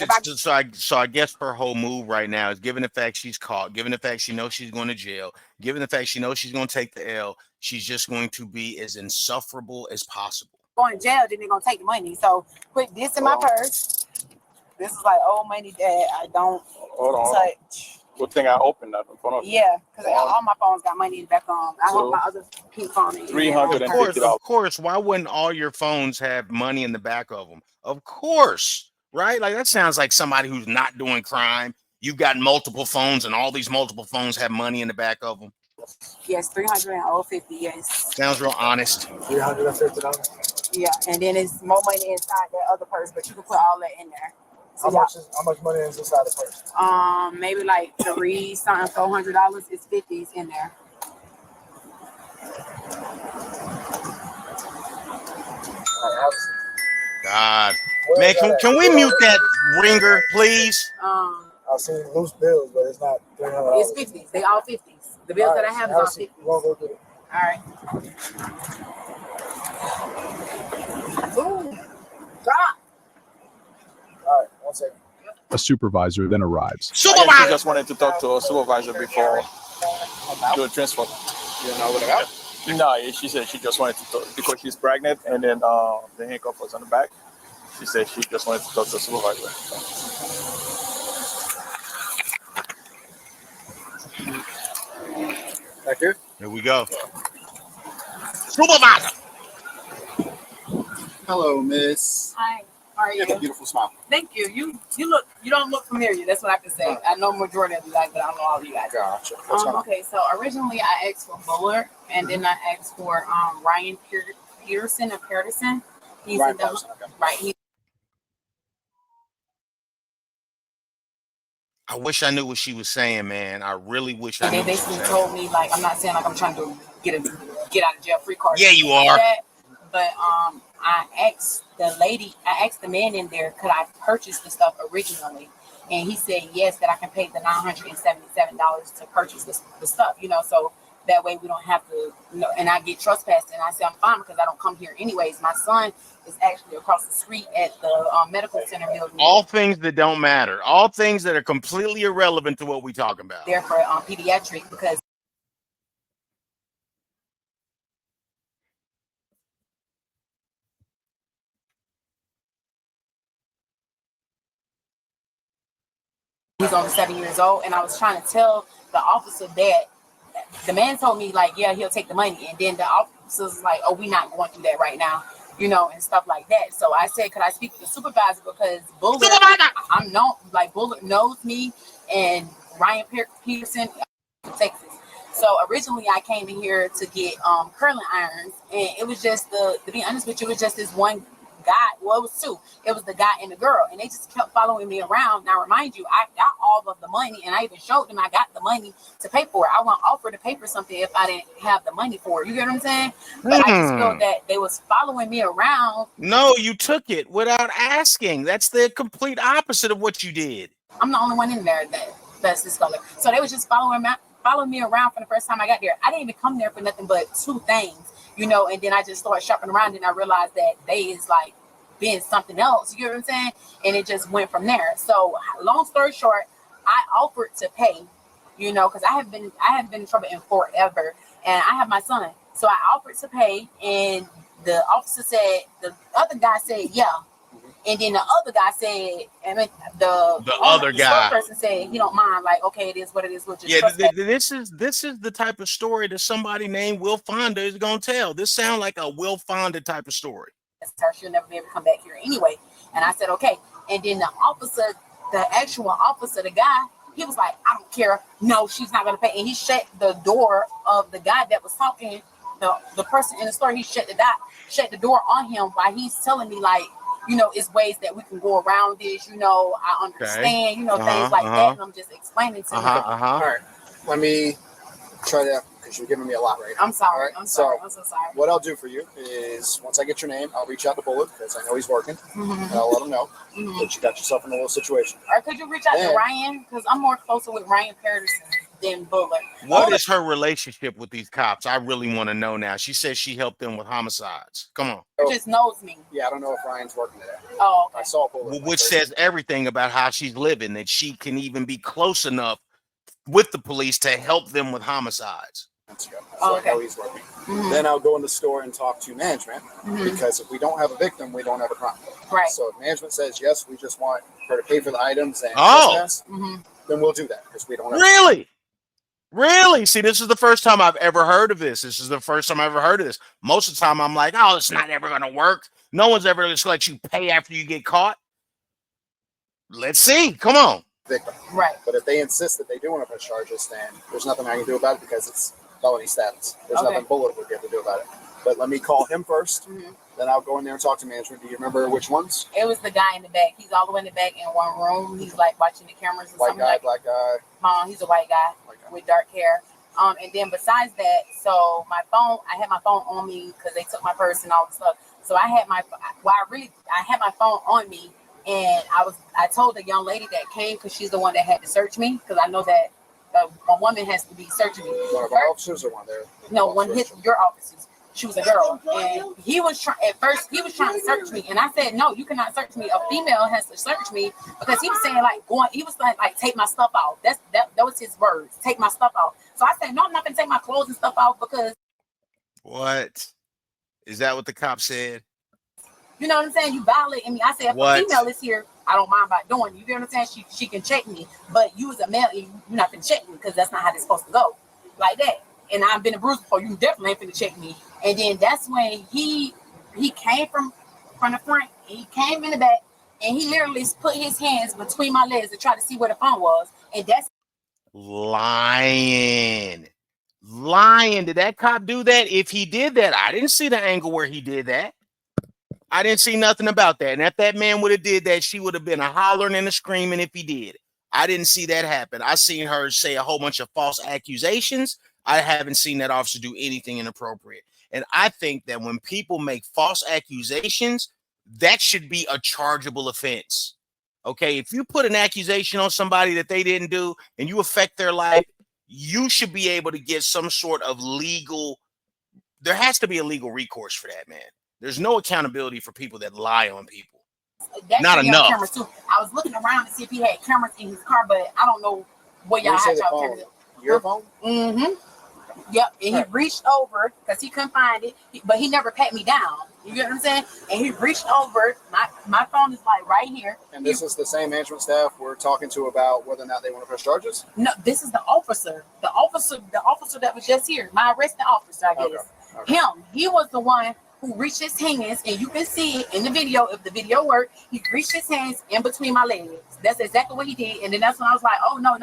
So I guess her whole move right now is, given the fact she's caught, given the fact she knows she's going to jail, given the fact she knows she's going to take the L, she's just going to be as insufferable as possible. Going to jail, then they're going to take the money. So put this in my purse. This is like old money that I don't touch. Good thing I opened that in front of you. Yeah, because all my phones got money in the back on. I hope my other pink phone is $350. Of course. Why wouldn't all your phones have money in the back of them? Of course, right? Like that sounds like somebody who's not doing crime. You've got multiple phones, and all these multiple phones have money in the back of them. Yes, $350. Yes. Sounds real honest. $350. Yeah, and then it's more money inside that other purse, but you can put all that in there. So How much money is inside the purse? Maybe like $400. It's 50s in there. God, man, can we mute that ringer, please? I've seen loose bills, but it's not $300. It's 50s. They all 50s. The bills that I have is all 50s. We'll go get it. All right. Ooh. God. All right, 1 second. A supervisor then arrives. She just wanted to talk to a supervisor before doing transfer. You know what about? No, she said she just wanted to talk because she's pregnant, and then the handcuff was on the back. She said she just wanted to talk to the supervisor. Back here? Here we go. Supervisor. Hello, miss. Hi. How are You have a you? beautiful smile. Thank you. You don't look familiar. That's what I can say. I know majority of you guys, but I don't know all of you guys. Gotcha. What's going on? Okay, so originally I asked for Bullard, and then I asked for Ryan Peterson or Peterson. He's Ryan in the Peterson, okay. right. He I wish I knew what she was saying, man. I really wish I knew they what she was basically saying. told me, like, I'm not saying like I'm trying to get out of jail free card. Yeah, you like are. that, but I asked the man in there, could I purchase the stuff originally? And he said yes, that I can pay the $977 to purchase the stuff, so that way we don't have to, and I get trespassed. And I said, I'm fine because I don't come here anyways. My son is actually across the street at the medical center building. All things that don't matter. All things that are completely irrelevant to what we're talking about. There for pediatric because he's only 7 years old. And I was trying to tell the officer that the man told me, like, yeah, he'll take the money. And then the officer's was like, oh, we're not going through that right now, and stuff like that. So I said, could I speak to the supervisor? Because Bullard, I'm known, like, Bullard knows me, and Ryan Peterson, Texas. So originally I came in here to get curling irons, and it was just to be honest with you, it was just this one guy. Well, it was two. It was the guy and the girl, and they just kept following me around. Now, remind you, I got all of the money, and I even showed them I got the money to pay for it. I won't offer to pay for something if I didn't have the money for it. You get what I'm saying? But I just feel that they was following me around. No, you took it without asking. That's the complete opposite of what you did. I'm the only one in there that's this color. So they was just following me around from the first time I got there. I didn't even come there for nothing but two things, and then I just started shopping around, and I realized that they is like being something else, you know what I'm saying? And it just went from there. So long story short, I offered to pay you know, because I haven't been in trouble in forever, and I have my son. So I offered to pay, and the officer said, the other guy said, yeah. And then the other guy said, and the other guy person said he don't mind. Like, okay, it is what it is. We'll just this is the type of story that somebody named Will Fonda is gonna tell. This sounds like a Will Fonda type of story. She'll never be able to come back here anyway. And I said, okay. And then the actual officer, the guy, he was like, I don't care. No, she's not gonna pay. And he shut the door of the guy that was talking, the person in the store. He shut the door on him while he's telling me, like, you know, it's ways that we can go around this. You know, I understand. You know, things like that. And I'm just explaining to him. All right, let me try that because you're giving me a lot right now. I'm sorry. Right? I'm sorry. So I'm so sorry. what I'll do for you is once I get your name, I'll reach out to Bullet because I know he's working. And I'll let him know that you got yourself in a little situation. Or could you reach out to Ryan? Because I'm more closer with Ryan Patterson than Bullet. What is her relationship with these cops? I really want to know now. She says she helped them with homicides. Come on. She just knows me. Yeah, I don't know if Ryan's working today. Oh, okay. I saw Bullet. Which says everything about how she's living, that she can even be close enough with the police to help them with homicides. That's good. So I know he's working. Then I'll go in the store and talk to management because if we don't have a victim, we don't have a crime. Right. So if management says, yes, we just want her to pay for the items and then we'll do that because we don't have Really? See, this is the first time I've ever heard of this. This is the first time I've ever heard of this. Most of the time I'm like, oh, it's not ever going to work. No one's ever just let you pay after you get caught. Let's see. Come on. Victim. Right. But if they insist that they do want to press charges, then there's nothing I can do about it because it's felony status. There's nothing Bullet would be able to do about it. But let me call him first. Then I'll go in there and talk to management. Do you remember which ones? It was the guy in the back. He's all the way in the back in one room. He's like watching the cameras and something like black guy. He's a white guy with dark hair. And then besides that, so my phone, I had my phone on me because they took my purse and all the stuff. So I had I had my phone on me, and I told the young lady that came because she's the one that had to search me because I know that a woman has to be searching me. One of our officers or one there? No, your officers. She was a girl, and he was trying to search me, and I said, no, you cannot search me. A female has to search me because he was saying he was like take my stuff out. That was his words, take my stuff out. So I said, no, I'm not gonna take my clothes and stuff out because. What? Is that what the cop said? You know what I'm saying? You violating me. I said, if a female is here, I don't mind about doing it. You know what I'm saying? She can check me, but you as a male, you're not gonna check me because that's not how it's supposed to go, like that. And I've been a bruise before. You definitely ain't finna check me. And then that's when he came from the front. He came in the back, and he literally put his hands between my legs to try to see where the phone was. And that's lying. Did that cop do that? If he did that, I didn't see the angle where he did that. I didn't see nothing about that. And if that man would have did that, she would have been a hollering and a screaming if he did. I didn't see that happen. I seen her say a whole bunch of false accusations. I haven't seen that officer do anything inappropriate. And I think that when people make false accusations, that should be a chargeable offense. Okay, if you put an accusation on somebody that they didn't do and you affect their life, you should be able to get some sort of legal, there has to be a legal recourse for that, man. There's no accountability for people that lie on people. Not enough. I was looking around to see if he had cameras in his car, but I don't know what y'all had y'all cameras. Your phone? Mm-hmm. Yep, and he reached over because he couldn't find it, but he never pat me down. You get what I'm saying? And he reached over. My phone is like right here. And this is the same management staff we're talking to about whether or not they want to press charges? No, this is the officer. The officer that was just here. My arresting officer, I guess. Okay. Him. He was the one who reached his hands, and you can see it in the video. If the video worked, he reached his hands in between my legs. That's exactly what he did. And then that's when I was like, oh, no.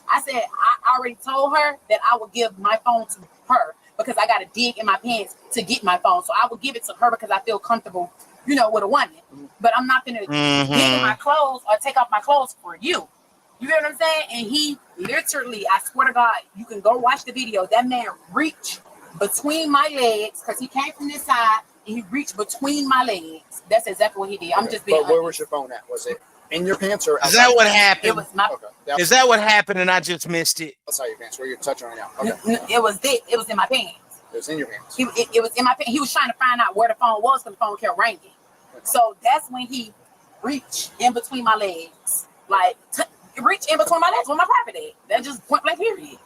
I said, I already told her that I would give my phone to her because I got to dig in my pants to get my phone. So I will give it to her because I feel comfortable, with a woman. But I'm not going to dig in my clothes or take off my clothes for you. You get what I'm saying? And he literally, I swear to God, you can go watch the video. That man reached between my legs because he came from this side and he reached between my legs. That's exactly what he did. I'm just being But where was your phone at? Was it in your pants or outside? Is that what happened? It was my. Okay. Is that what happened and I just missed it? That's not your pants. Where you're touching right now. Okay. It was in my pants. It was in your pants. It was in my pants. He was trying to find out where the phone was because the phone kept ringing. So that's when he reached in between my legs, like reach in between my legs with my property. That just point blank period.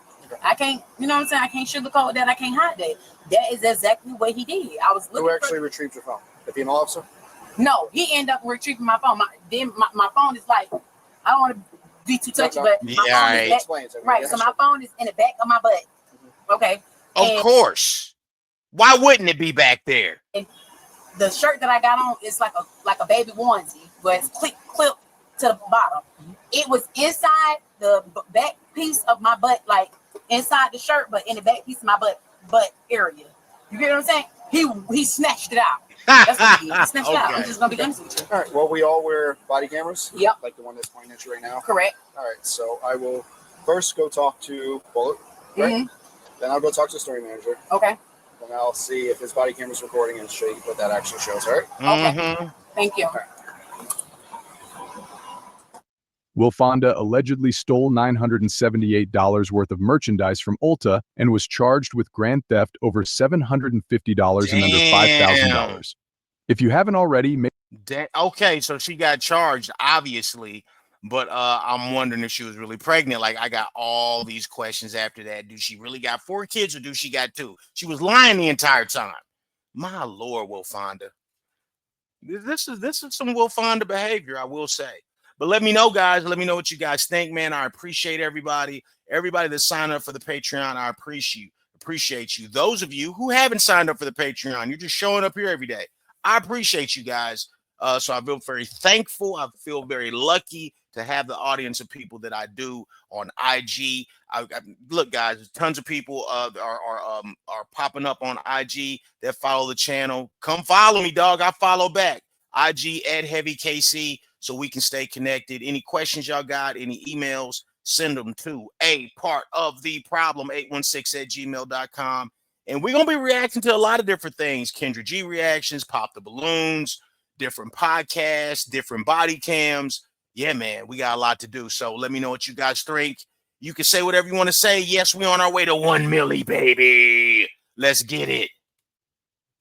I can't, you know what I'm saying? I can't sugarcoat that. I can't hide that. That is exactly what he did. I was looking. Who actually retrieved your phone? The female officer? No, he ended up retrieving my phone. My phone is like, I don't want to be too touchy, but my phone is back, right. So my phone is in the back of my butt. Okay. Of course. Why wouldn't it be back there? And the shirt that I got on is like a baby onesie, but it's clipped to the bottom. It was inside the back piece of my butt, like inside the shirt, but in the back piece of my butt area. You get what I'm saying? He snatched it out. That's what he did. He snatched it out. I'm just gonna be honest with you. All right. Well, we all wear body cameras. Yep. Like the one that's pointing at you right now. Correct. All right. So I will first go talk to Bullet. Right. Then I'll go talk to the story manager. Okay. Then I'll see if his body camera's recording and show you what that actually shows. All right. Okay. Thank you. Okay. Will Fonda allegedly stole $978 worth of merchandise from ULTA and was charged with grand theft over $750 and under $5,000. If you haven't already, okay, so she got charged, obviously, but I'm wondering if she was really pregnant. Like, I got all these questions after that. Do she really got 4 kids or do she got 2? She was lying the entire time. My Lord, Will Fonda. This is some Will Fonda behavior, I will say. But let me know, guys. Let me know what you guys think, man. I appreciate everybody. Everybody that signed up for the Patreon, I appreciate you. Those of you who haven't signed up for the Patreon, you're just showing up here every day. I appreciate you guys. So I feel very thankful. I feel very lucky to have the audience of people that I do on IG. Look, guys, tons of people are popping up on IG that follow the channel. Come follow me, dog. I follow back. IG @HeavyKC. So we can stay connected. Any questions y'all got, any emails, send them to apartoftheproblem816@gmail.com. And we're going to be reacting to a lot of different things. Kendra G reactions, Pop the Balloons, different podcasts, different body cams. Yeah, man, we got a lot to do. So let me know what you guys think. You can say whatever you want to say. Yes, we're on our way to 1 milli, baby. Let's get it.